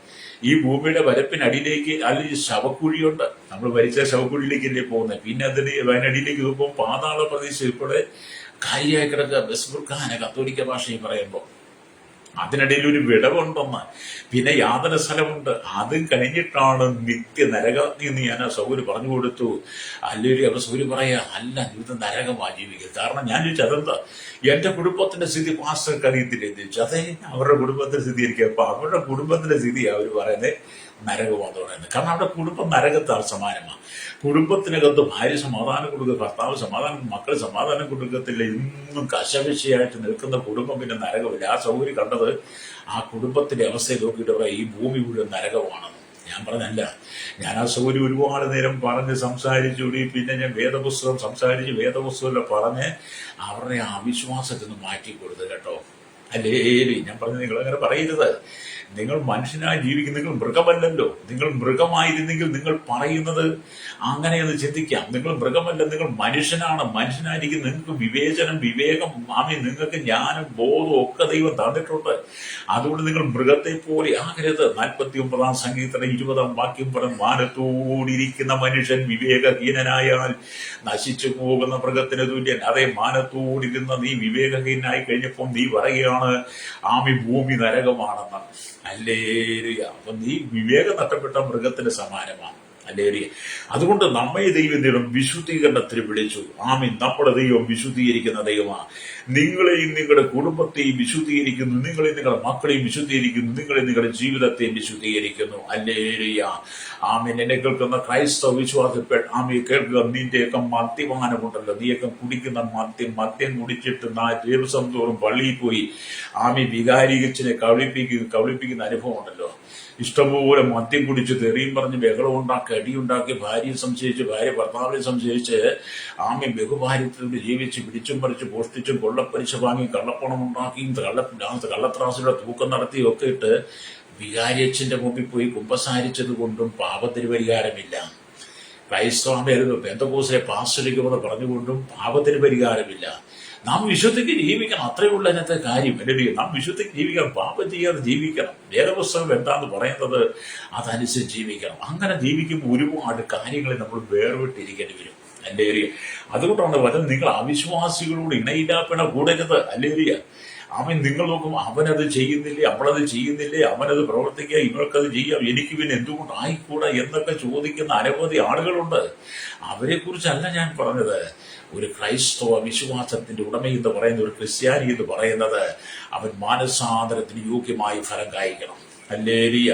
ഈ ഭൂമിയുടെ പരപ്പിനടിയിലേക്ക് അല്ലെങ്കിൽ ശവക്കുഴിയുണ്ട്. നമ്മൾ മരിച്ച ശവക്കുഴിയിലേക്കല്ലേ പോകുന്നത്. പിന്നെ അതിനടിയിലേക്ക് പോകുമ്പോൾ പാതാള പ്രദേശം ഉൾപ്പെടെ കാര്യമായി കിടക്കുക. ബസ്ബുർഖാന കത്തോലിക്ക ഭാഷയിൽ പറയുമ്പോൾ അതിനിടയിൽ ഒരു വിടവുണ്ടെന്ന്, പിന്നെ യാതന സ്ഥലമുണ്ട്. അതും കഴിഞ്ഞിട്ടാണ് നിത്യ നരകാഗ്നി എന്ന് ഞാൻ ആ സൗകര്യം പറഞ്ഞു കൊടുത്തു. അല്ലെങ്കിൽ അപ്പൊ സൗകര്യം പറയാ, അല്ല ഇത് നരകമായി ജീവിക്കുക. കാരണം ഞാൻ ചോദിച്ചു, അതെന്താ? എന്റെ കുടുംബത്തിന്റെ സ്ഥിതി പാസ്റ്റർക്ക് അറിയത്തില്ല എന്ന് ചോദിച്ചു. അതെ, അവരുടെ കുടുംബത്തിന്റെ സ്ഥിതി ഇരിക്കുക. അപ്പൊ അവരുടെ കുടുംബത്തിന്റെ സ്ഥിതി അവർ പറയുന്നത് നരകമാണെന്ന് പറയുന്നത്. കാരണം അവിടെ കുടുംബം നരകത്താൽ സമാനമാണ്. കുടുംബത്തിനകത്ത് ഭാര്യ സമാധാനം കൊടുക്കുക, ഭർത്താവ് സമാധാനം, മക്കൾ സമാധാനം കൊടുക്കത്തില്ല, ഇന്നും കശവിശയായിട്ട് നിൽക്കുന്ന കുടുംബം പിന്നെ നരകമില്ല. ആ സൗകര്യം കണ്ടത് ആ കുടുംബത്തിന്റെ അവസ്ഥയെ നോക്കിയിട്ട് പറയാം, ഈ ഭൂമി മുഴുവൻ നരകമാണെന്ന്. ഞാൻ പറഞ്ഞല്ല, ഞാൻ ആ സൗകര്യം ഒരുപാട് നേരം പറഞ്ഞ് സംസാരിച്ചുകൂടി, പിന്നെ ഞാൻ വേദപുസ്തകം സംസാരിച്ച് വേദപുസ്തകമല്ല പറഞ്ഞ് അവരുടെ ആ വിശ്വാസത്തിൽ നിന്ന് മാറ്റി കൊടുത്തു കേട്ടോ. അല്ലേ, ഞാൻ പറഞ്ഞു നിങ്ങൾ അങ്ങനെ പറയരുത്. നിങ്ങൾ മനുഷ്യനായി ജീവിക്കും, നിങ്ങൾ മൃഗമല്ലല്ലോ. നിങ്ങൾ മൃഗമായിരുന്നെങ്കിൽ നിങ്ങൾ പറയുന്നത് അങ്ങനെയൊന്ന് ചിന്തിക്കാം. നിങ്ങൾ മൃഗമല്ല, നിങ്ങൾ മനുഷ്യനാണ്. മനുഷ്യനായിരിക്കും. നിങ്ങൾക്ക് വിവേചനം, വിവേകം, നിങ്ങൾക്ക് ജ്ഞാനം, ബോധം ഒക്കെ ദൈവം തന്നിട്ടുണ്ട്. അതുകൊണ്ട് നിങ്ങൾ മൃഗത്തെ പോലെ ആകരുത്. 49 സംഗീതത്തിന്റെ 20 വാക്യം പറഞ്ഞു, മാനത്തോടിരിക്കുന്ന മനുഷ്യൻ വിവേകഹീനനായാൽ നശിച്ചു പോകുന്ന മൃഗത്തിന് തുല്യൻ. അതേ, മാനത്തോടിരുന്ന നീ വിവേകഹീനായി കഴിഞ്ഞപ്പോൾ നീ പറയുകയാണ് ഭൂമി നരകമാണെന്ന്. ഹല്ലേലൂയ. അപ്പൊ നീ വിവേകം നഷ്ടപ്പെട്ട മൃഗത്തിന് സമാനമാണ്. ഹല്ലേലൂയ. അതുകൊണ്ട് നമ്മെ ദൈവം വിശുദ്ധീകരണത്തിന് വിളിച്ചു. നമ്മുടെ ദൈവം വിശുദ്ധീകരിക്കുന്ന ദൈവമാണ്. നിങ്ങളെയും നിങ്ങളുടെ കുടുംബത്തെയും വിശുദ്ധീകരിക്കുന്നു, നിങ്ങളെയും നിങ്ങളുടെ മക്കളെയും വിശുദ്ധീകരിക്കുന്നു, നിങ്ങളെ നിങ്ങളുടെ ജീവിതത്തെയും വിശുദ്ധീകരിക്കുന്നു. ഹല്ലേലൂയ. എന്നെ കേൾക്കുന്ന ക്രൈസ്തവ വിശ്വാസപ്പെട്ട കേൾക്കുക, നിന്റെയൊക്കെ മദ്യപാനമുണ്ടല്ലോ, നീയൊക്കെ കുടിക്കുന്ന മദ്യം കുടിച്ചിട്ട് 4 ദിവസം തോറും പള്ളിയിൽ പോയി വികാരികച്ചിനെ കവിളിപ്പിക്കുന്ന അനുഭവം ഉണ്ടല്ലോ. ഇഷ്ടംപോലെ മദ്യം കുടിച്ച് തെറിയും പറഞ്ഞ് ബഹളം ഉണ്ടാക്കി, അടിയുണ്ടാക്കി, ഭാര്യയെ സംശയിച്ച്, ഭാര്യ ഭർത്താവിനെ സംശയിച്ച് ബഹുഭാര്യത്തോട് ജീവിച്ച് പിടിച്ചും പറിച്ച് മോഷ്ടിച്ചും കൊള്ളപ്പലിശ വാങ്ങി കള്ളപ്പണം ഉണ്ടാക്കിയും കള്ളത്രാസിലൂടെ തൂക്കം നടത്തിയും ഒക്കെ ഇട്ട് വികാരിയച്ഛന്റെ മുമ്പിൽ പോയി കുമ്പസാരിച്ചത് കൊണ്ടും പാപത്തിന് പരിഹാരമില്ല. ക്രൈസ്തവായിരുന്നു പെന്തക്കോസിലെ പാസ്റ്ററിക്കുമെന്ന് പറഞ്ഞുകൊണ്ടും പാപത്തിന് പരിഹാരമില്ല. നാം വിശുദ്ധിക്ക് ജീവിക്കണം, അത്രയേ ഉള്ള അതിനകത്തെ കാര്യം. അല്ലെങ്കിൽ നാം വിശുദ്ധിക്ക് ജീവിക്കണം, പാപം ചെയ്യാതെ ജീവിക്കണം. വേദപുസ്തകം എന്താന്ന് പറയുന്നത് അതനുസരിച്ച് ജീവിക്കണം. അങ്ങനെ ജീവിക്കുമ്പോൾ ഒരുപാട് കാര്യങ്ങളെ നമ്മൾ വേർവിട്ടിരിക്കേണ്ടി വരും. അല്ലേരിയ. അതുകൊണ്ടാണ് പറയുന്നത്, നിങ്ങൾ അവിശ്വാസികളോട് ഇണയില്ലാപ്പിണ കൂടരുത്. അല്ലേരിയ. നിങ്ങൾ നോക്കും, അവനത് ചെയ്യുന്നില്ലേ, അവളത് ചെയ്യുന്നില്ലേ, അവനത് പ്രവർത്തിക്കുക, ഇവർക്കത് ചെയ്യാം, എനിക്ക് പിന്നെ എന്തുകൊണ്ട് ആയിക്കൂടാ എന്നൊക്കെ ചോദിക്കുന്ന അനവധി ആളുകളുണ്ട്. അവരെ കുറിച്ചല്ല ഞാൻ പറഞ്ഞത്. ഒരു ക്രൈസ്തവ വിശ്വാസത്തിന്റെ ഉടമയെന്ന് പറയുന്ന ഒരു ക്രിസ്ത്യാനി എന്ന് പറയുന്നത് അവൻ മാനസാന്തരത്തിന് യോഗ്യമായി ഫലം കായ്ക്കണം. ഹല്ലേലൂയ.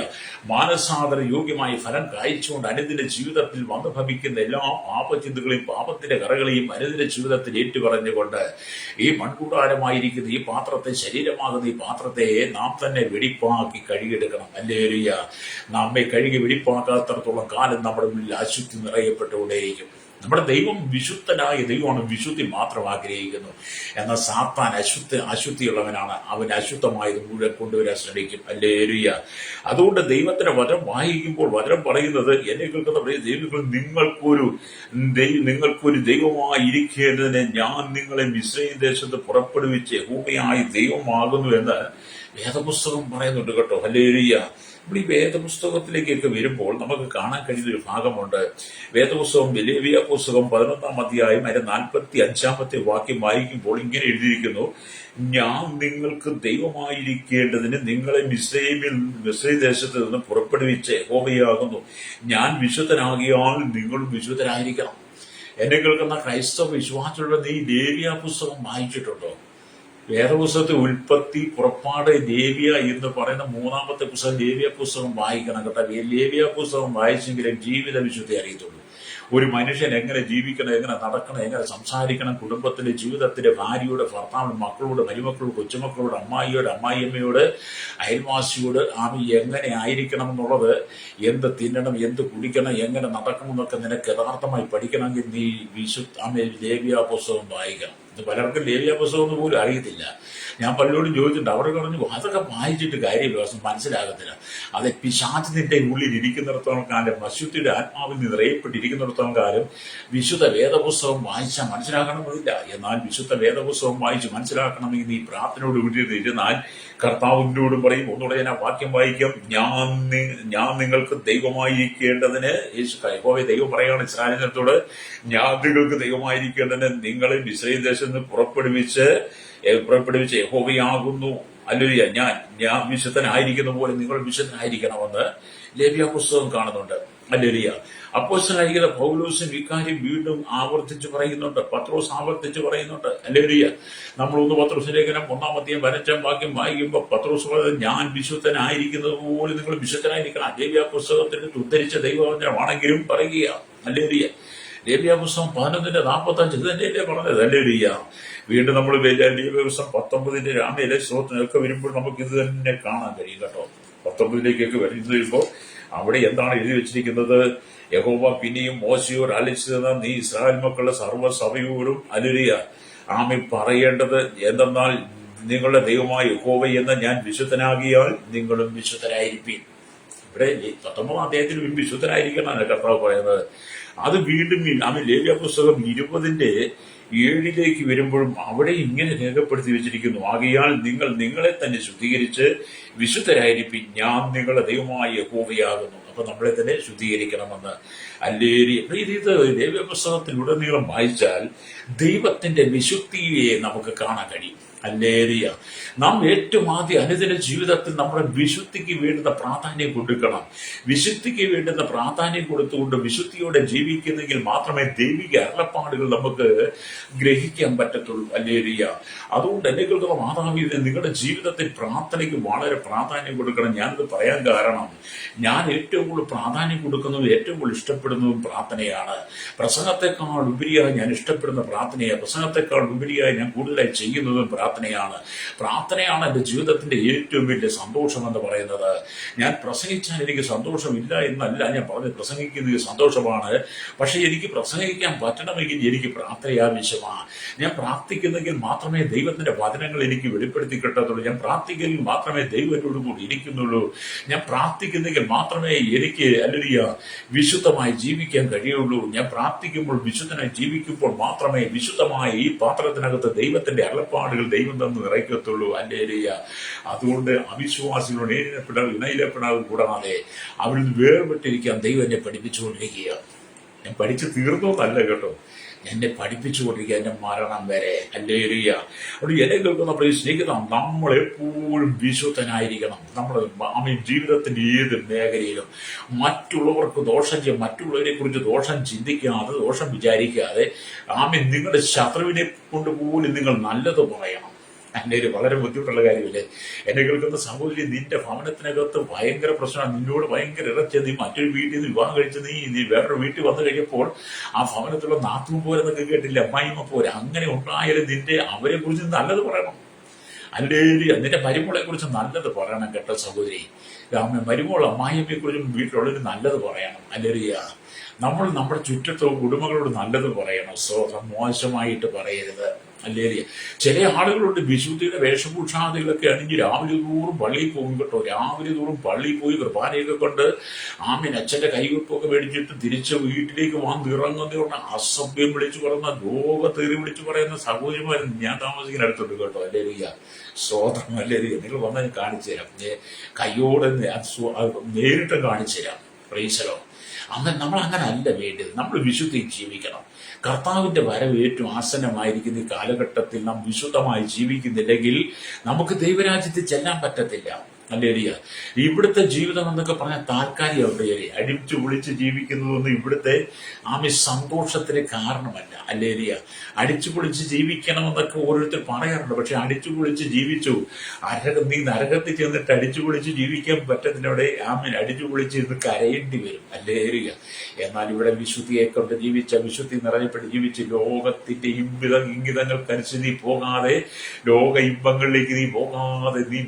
മാനസാന്തര യോഗ്യമായി ഫലം കായ്ച്ചുകൊണ്ട് അനുദിന ജീവിതത്തിൽ വന്നു ഭവിക്കുന്ന എല്ലാ പാപചിന്തകളെയും പാപത്തിന്റെ കറകളെയും അനുദിന ജീവിതത്തിൽ ഏറ്റുപറഞ്ഞുകൊണ്ട് ഈ മൺകൂടാരമായിരിക്കുന്ന ഈ പാത്രത്തെ, ശരീരമാകുന്ന ഈ പാത്രത്തെ നാം തന്നെ വെടിപ്പാക്കി കഴുകിയെടുക്കണം. ഹല്ലേലൂയ. നമ്മെ കഴുകി വെടിപ്പാക്കാത്തടത്തോളം കാലം നമ്മുടെ ഉള്ളിൽ അശുദ്ധി നിറയപ്പെട്ടുകൊണ്ടേയിരിക്കും. നമ്മുടെ ദൈവം വിശുദ്ധനായ ദൈവമാണ്, വിശുദ്ധി മാത്രം ആഗ്രഹിക്കുന്നു. എന്നാൽ സാത്താൻ അശുദ്ധിയുള്ളവനാണ്. അവൻ അശുദ്ധമായത് മുഴുവൻ കൊണ്ടുവരാൻ ശ്രമിക്കും. ഹല്ലേലൂയ. അതുകൊണ്ട് ദൈവത്തിന്റെ വചനം വായിക്കുമ്പോൾ വചനം പറയുന്നത്, എന്നെ കേൾക്കുന്ന ദൈവങ്ങൾ, നിങ്ങൾക്കൊരു ദൈവമായിരിക്കേണ്ടതിന് ഞാൻ നിങ്ങളെ മിസ്രയീം ദേശത്ത് പുറപ്പെടുവിച്ച് യഹോവയായ ദൈവമാകുന്നു എന്ന് വേദപുസ്തകം പറയുന്നുണ്ട് കേട്ടോ. ഹല്ലേലൂയ. നമ്മൾ ഈ വേദപുസ്തകത്തിലേക്കൊക്കെ വരുമ്പോൾ നമുക്ക് കാണാൻ കഴിയുന്ന ഒരു ഭാഗമുണ്ട്. വേദപുസ്തകം ലേവ്യ പുസ്തകം 11 അധ്യായം 45 വാക്യം വായിക്കുമ്പോൾ ഇങ്ങനെ എഴുതിയിരിക്കുന്നു, ഞാൻ നിങ്ങൾക്ക് ദൈവമായിരിക്കേണ്ടതിന് നിങ്ങളെ മിസ്രയീം ദേശത്ത് നിന്ന് പുറപ്പെടുവിച്ച യഹോവയാകുന്നു. ഞാൻ വിശുദ്ധനാകിയാൽ നിങ്ങളും വിശുദ്ധരായിരിക്കണം. എന്നെ കേൾക്കുന്ന ക്രൈസ്തവ വിശ്വാസമുള്ള നീ ലേവ്യ പുസ്തകം വായിച്ചിട്ടുണ്ടോ? വേദപുസ്തകത്തിൽ ഉൽപ്പത്തി, പുറപ്പാട്, ലേവ്യ എന്ന് പറയുന്ന 3ാമത്തെ പുസ്തകം ലേവ്യ പുസ്തകം വായിക്കണം കേട്ടോ. ലേവ്യ പുസ്തകം വായിച്ചെങ്കിലേ ജീവിത വിശുദ്ധി അറിയത്തുള്ളൂ. ഒരു മനുഷ്യൻ എങ്ങനെ ജീവിക്കണം, എങ്ങനെ നടക്കണം, എങ്ങനെ സംസാരിക്കണം, കുടുംബത്തിലെ ജീവിതത്തിലെ ഭാര്യയോട്, ഭർത്താവിന്, മക്കളോട്, മരുമക്കളോട്, കൊച്ചുമക്കളോട്, അമ്മായിയോട്, അമ്മായിയമ്മയോട്, അയൽവാസിയോട് എങ്ങനെ ആയിരിക്കണം എന്നുള്ളത്, എന്ത് തിന്നണം, എന്ത് കുടിക്കണം, എങ്ങനെ നടക്കണം എന്നൊക്കെ നിനക്ക് യഥാർത്ഥമായി പഠിക്കണമെങ്കിൽ നീ ലേവ്യ പുസ്തകം വായിക്കണം. ഇത് പലർക്കും ലേവ്യ പുസ്തകം ഒന്നും പോലും അറിയത്തില്ല. ഞാൻ പലരോടും ചോദിച്ചിട്ടുണ്ട്. അവർ പറഞ്ഞു, അതൊക്കെ വായിച്ചിട്ട് കാര്യമില്ല, മനസ്സിലാകത്തില്ല. അത് പിശാചിന്റെ ഉള്ളിൽ ഇരിക്കുന്നിടത്തോളം കാലം, അശുദ്ധിയുടെ ആത്മാവിൽ നിറയപ്പെട്ടിരിക്കുന്നിടത്തോളം കാലം വിശുദ്ധ വേദപുസ്തകം വായിച്ചാൽ മനസ്സിലാക്കണമെന്നില്ല. എന്നാൽ വിശുദ്ധ വേദപുസ്തകം വായിച്ച് മനസ്സിലാക്കണമെങ്കിൽ നീ പ്രാർത്ഥനയോട് വിട്ടിരുന്നാൽ കർത്താവിനോടും പറയും. ഒന്നുകൂടെ ഞാൻ ആ വാക്യം വായിക്കാം. ഞാൻ നിങ്ങൾക്ക് ദൈവമായിരിക്കേണ്ടതിന്, യഹോവ ദൈവം പറയാണ് ഇസ്രായേലിനോട്, ഞാൻ നിങ്ങൾക്ക് ദൈവമായിരിക്കേണ്ടതിന് നിങ്ങളെ മിസ്രയീം ദേശത്ത് നിന്ന് പുറപ്പെടുവിച്ച് യഹോവയാകുന്നു. ഹല്ലേലൂയ. ഞാൻ വിശുദ്ധനായിരിക്കുന്ന പോലെ നിങ്ങൾ വിശുദ്ധനായിരിക്കണമെന്ന് ലേവ്യ പുസ്തകം കാണുന്നുണ്ട്. ഹല്ലേലൂയ. അപ്പോസ്തലനായിരിക്കുന്ന പൗലോസും ഇക്കാര്യം വീണ്ടും ആവർത്തിച്ച് പറയുന്നുണ്ട്, പത്രോസ് ആവർത്തിച്ച് പറയുന്നുണ്ട്. ഹല്ലേലൂയ. നമ്മൾ 1 പത്രോസ് ലേഖനം 1-5 വാക്യം വായിക്കുമ്പോൾ പത്രോസ് പറയുന്നത്, ഞാൻ വിശുദ്ധനായിരിക്കുന്നത് പോലെ നിങ്ങൾ വിശുദ്ധനായിരിക്കണം. ലേവ്യ പുസ്തകത്തിൽ ഉദ്ധരിച്ച ദൈവവചനമാണെങ്കിലും പറയുക. ഹല്ലേലൂയ. ലേവ്യ പുസ്തകം 11:45 ഇത് തന്നെയല്ലേ പറഞ്ഞത്. ഹല്ലേലൂയ. വീണ്ടും നമ്മൾ ലേവ്യ പുസ്തകം 19 രാമയിലെ സ്തോത്രത്തിനൊക്കെ വരുമ്പോൾ നമുക്ക് ഇത് തന്നെ കാണാൻ കഴിയും കേട്ടോ. 19 വരുമ്പോൾ അവിടെ എന്താണ് എഴുതി വെച്ചിരിക്കുന്നത്? യഹോവ പിന്നെയും മോശയോട് അലിച്ചതെന്ന് നീ ഇസ്രായേൽ മക്കളുടെ സർവ്വസഭയോടും ഹല്ലേലൂയ ആമേൻ പറയേണ്ടത് എന്തെന്നാൽ, നിങ്ങളുടെ ദൈവമായ യഹോവ എന്ന ഞാൻ വിശുദ്ധനാകിയാൽ നിങ്ങളും വിശുദ്ധരായിരിക്കും. ഇവിടെ 19 അധ്യായത്തിൽ വിശുദ്ധരായിരിക്കണം കർത്താവ് പറയുന്നത്. അത് വീണ്ടും ലേവ്യ പുസ്തകം 20:7 വരുമ്പോഴും അവിടെ ഇങ്ങനെ രേഖപ്പെടുത്തി വെച്ചിരിക്കുന്നു, ആകയാൽ നിങ്ങൾ നിങ്ങളെ തന്നെ ശുദ്ധീകരിച്ച് വിശുദ്ധരായിരിക്കും, ഞാൻ നിങ്ങളുടെ ദൈവമായ യഹോവയാകുന്നു. അപ്പൊ നമ്മളെ തന്നെ ശുദ്ധീകരിക്കണമെന്ന്. ഹല്ലേലൂയ. ഇത് ലേവ്യ പുസ്തകത്തിലുടനീളം വായിച്ചാൽ ദൈവത്തിന്റെ വിശുദ്ധിയെ നമുക്ക് കാണാൻ കഴിയും. ഹല്ലേലൂയ. നാം ഏറ്റവും ആദ്യം അനുദിന ജീവിതത്തിൽ നമ്മുടെ വിശുദ്ധിക്ക് വേണ്ടുന്ന പ്രാധാന്യം കൊടുക്കണം. വിശുദ്ധിക്ക് വേണ്ടുന്ന പ്രാധാന്യം കൊടുത്തുകൊണ്ട് വിശുദ്ധിയോടെ ജീവിക്കുന്നെങ്കിൽ മാത്രമേ ദൈവിക അരുളപ്പാടുകൾ നമുക്ക് ഗ്രഹിക്കാൻ പറ്റത്തുള്ളൂ. ഹല്ലേലൂയ. അതുകൊണ്ട് എന്നെ കേൾക്കുന്ന മാതാപിതാക്കളെ, നിങ്ങളുടെ ജീവിതത്തിൽ പ്രാർത്ഥനയ്ക്ക് വളരെ പ്രാധാന്യം കൊടുക്കണം. ഞാനിത് പറയാൻ കാരണം, ഞാൻ ഏറ്റവും കൂടുതൽ പ്രാധാന്യം കൊടുക്കുന്നതും ഏറ്റവും കൂടുതൽ ഇഷ്ടപ്പെടുന്നതും പ്രാർത്ഥനയാണ്. പ്രസംഗത്തെക്കാൾ ഉപരിയായി ഞാൻ ഇഷ്ടപ്പെടുന്ന പ്രാർത്ഥനയാണ്. പ്രസംഗത്തെക്കാൾ ഉപരിയായി ഞാൻ കൂടുതലായി ചെയ്യുന്നതും പ്രാർത്ഥനയാണ്. പ്രാർത്ഥനയാണ് എൻ്റെ ജീവിതത്തിന്റെ ഏറ്റവും വലിയ സന്തോഷം എന്ന് പറയുന്നത്. ഞാൻ പ്രസംഗിച്ചാൽ എനിക്ക് സന്തോഷമില്ല എന്നല്ല ഞാൻ പറഞ്ഞത്, പ്രസംഗിക്കുന്നത് സന്തോഷമാണ്. പക്ഷെ എനിക്ക് പ്രസംഗിക്കാൻ പറ്റണമെങ്കിൽ എനിക്ക് പ്രാർത്ഥന ആവശ്യമാണ്. ഞാൻ പ്രാർത്ഥിക്കുന്നെങ്കിൽ മാത്രമേ ദൈവത്തിന്റെ വചനങ്ങൾ എനിക്ക് വെളിപ്പെടുത്തി കിട്ടത്തുള്ളൂ. ഞാൻ പ്രാർത്ഥിക്കുന്നെങ്കിൽ മാത്രമേ ദൈവം എന്നോട് കൂടി ഇരിക്കുന്നുള്ളൂ. ഞാൻ പ്രാർത്ഥിക്കുന്നെങ്കിൽ മാത്രമേ എനിക്ക് ഹല്ലേലൂയ വിശുദ്ധമായി ജീവിക്കാൻ കഴിയുള്ളൂ. ഞാൻ പ്രാർത്ഥിക്കുമ്പോൾ വിശുദ്ധനായി ജീവിക്കുമ്പോൾ മാത്രമേ വിശുദ്ധമായ ഈ പാത്രത്തിനകത്ത് ദൈവത്തിന്റെ അരുളപ്പാടുകൾ ദൈവം തന്ന് നിറയ്ക്കത്തുള്ളൂ. ഹല്ലേലൂയ. അതുകൊണ്ട് അവിശ്വാസികളോട് ഇണയിലപ്പെടാതെ കൂടാതെ അവരിൽ വേർപെട്ടിരിക്കാൻ ദൈവം എന്നെ പഠിപ്പിച്ചുകൊണ്ടിരിക്കുക. ഞാൻ പഠിച്ചു തീർന്നോന്നല്ല കേട്ടോ, എന്നെ പഠിപ്പിച്ചുകൊണ്ടിരിക്കുക എന്റെ മരണം വരെ. ഹല്ലേലൂയ. അവിടെ എന്നെ കേൾക്കുന്ന സ്നേഹിതം, നമ്മളെപ്പോഴും വിശുദ്ധനായിരിക്കണം. നമ്മൾ ജീവിതത്തിന്റെ ഏത് മേഖലയിലും മറ്റുള്ളവർക്ക് ദോഷം ചെയ്യാം, മറ്റുള്ളവരെ കുറിച്ച് ദോഷം ചിന്തിക്കാതെ, ദോഷം വിചാരിക്കാതെ, നിങ്ങളുടെ ശത്രുവിനെ കൊണ്ട് പോലും നിങ്ങൾ നല്ലത് പറയണം. എൻ്റെ ഒരു വളരെ ബുദ്ധിമുട്ടുള്ള കാര്യമില്ലേ. എന്നെ കേൾക്കുന്ന സഹോദരി, നിന്റെ ഭവനത്തിനകത്ത് ഭയങ്കര പ്രശ്നമാണ്, നിന്നോട് ഭയങ്കര ഇറച്ച, നീ മറ്റൊരു വീട്ടിൽ നിന്ന് വിവാഹം കഴിച്ച് നീ വേറൊരു വീട്ടിൽ വന്നു കഴിഞ്ഞപ്പോൾ ആ ഭവനത്തിലുള്ള നാത്തൂൻ പോരെന്നൊക്കെ കേട്ടില്ല, അമ്മായിമ്മ പോരെ, അങ്ങനെ ഉണ്ടായാലും അവരെ കുറിച്ച് നല്ലത് പറയണം. ഹല്ലേലൂയ. നിന്റെ മരുമോളെ കുറിച്ച് നല്ലത് പറയണം കേട്ടോ സഹോദരി. മരുമോൾ അമ്മായിയമ്മയെ കുറിച്ചും വീട്ടിലുള്ളവർ നല്ലത് പറയണം. ഹല്ലേലൂയ. നമ്മൾ നമ്മുടെ ചുറ്റത്തോ കുടുംബങ്ങളോട് നല്ലത് പറയണം. സ്വതന്ത്രം മോശമായിട്ട് പറയരുത്. ഹല്ലേലൂയ. ചില ആളുകളുണ്ട് വിശുദ്ധിയുടെ വേഷഭൂഷാദികളൊക്കെ അണിഞ്ഞ് രാവിലെ തോറും പള്ളിയിൽ പോകും കേട്ടോ. രാവിലെ തോറും പള്ളിയിൽ പോയി കുർബാനയൊക്കെ കൊണ്ട് അച്ഛന്റെ കൈവെപ്പൊക്കെ മേടിച്ചിട്ട് തിരിച്ച് വീട്ടിലേക്ക് വന്നിറങ്ങുന്ന അസഭ്യം വിളിച്ചു പറയുന്ന, ലോകത്തേറി വിളിച്ചു പറയുന്ന സഹോദരിമാരും ഞാൻ താമസിക്കുന്ന അടുത്തുണ്ട് കേട്ടോ. ഹല്ലേലൂയ. സ്വതന്ത്രം. ഹല്ലേലൂയ. നിങ്ങൾ വന്നാൽ ഞാൻ കാണിച്ചു തരാം, കയ്യോടെ നേരിട്ട് കാണിച്ചു തരാം. പ്രൈസലോ. നമ്മൾ അങ്ങനെ അല്ല വേണ്ടത്. നമ്മൾ വിശുദ്ധി ജീവിക്കണം. കർത്താവിന്റെ വരവ് ഏറ്റവും ആസന്നമായിരിക്കുന്ന ഈ കാലഘട്ടത്തിൽ നാം വിശുദ്ധമായി ജീവിക്കുന്നില്ലെങ്കിൽ നമുക്ക് ദൈവരാജ്യത്തിൽ ചെല്ലാൻ പറ്റത്തില്ല. ഹല്ലേലൂയ. ഇവിടുത്തെ ജീവിതം എന്നൊക്കെ പറഞ്ഞാൽ താൽക്കാലികമാണ്. അടിച്ചു പൊളിച്ച് ജീവിക്കുന്നതൊന്നും ഇവിടുത്തെ സന്തോഷത്തിന് കാരണമല്ല. ഹല്ലേലൂയ. അടിച്ചു പൊളിച്ച് ജീവിക്കണമെന്നൊക്കെ ഓരോരുത്തർ പറയാറുണ്ട്. പക്ഷെ അടിച്ചു പൊളിച്ച് ജീവിച്ചു നീ നരകത്തിൽ ചെന്നിട്ട് അടിച്ചു പൊളിച്ച് ജീവിക്കാൻ പറ്റത്തിനവിടെ അടിച്ചു പൊളിച്ച് ഇന്ന് കരയേണ്ടി വരും. ഹല്ലേലൂയ. എന്നാൽ ഇവിടെ വിശുദ്ധിയെ കൊണ്ട് വിശുദ്ധി നിറയപ്പെട്ട് ജീവിച്ച് ലോകത്തിന്റെ ഇംഗിതങ്ങൾക്കനുസരിച്ച് നീ പോകാതെ, ലോക ഇമ്പങ്ങളിലേക്ക് നീ പോകാതെ നീ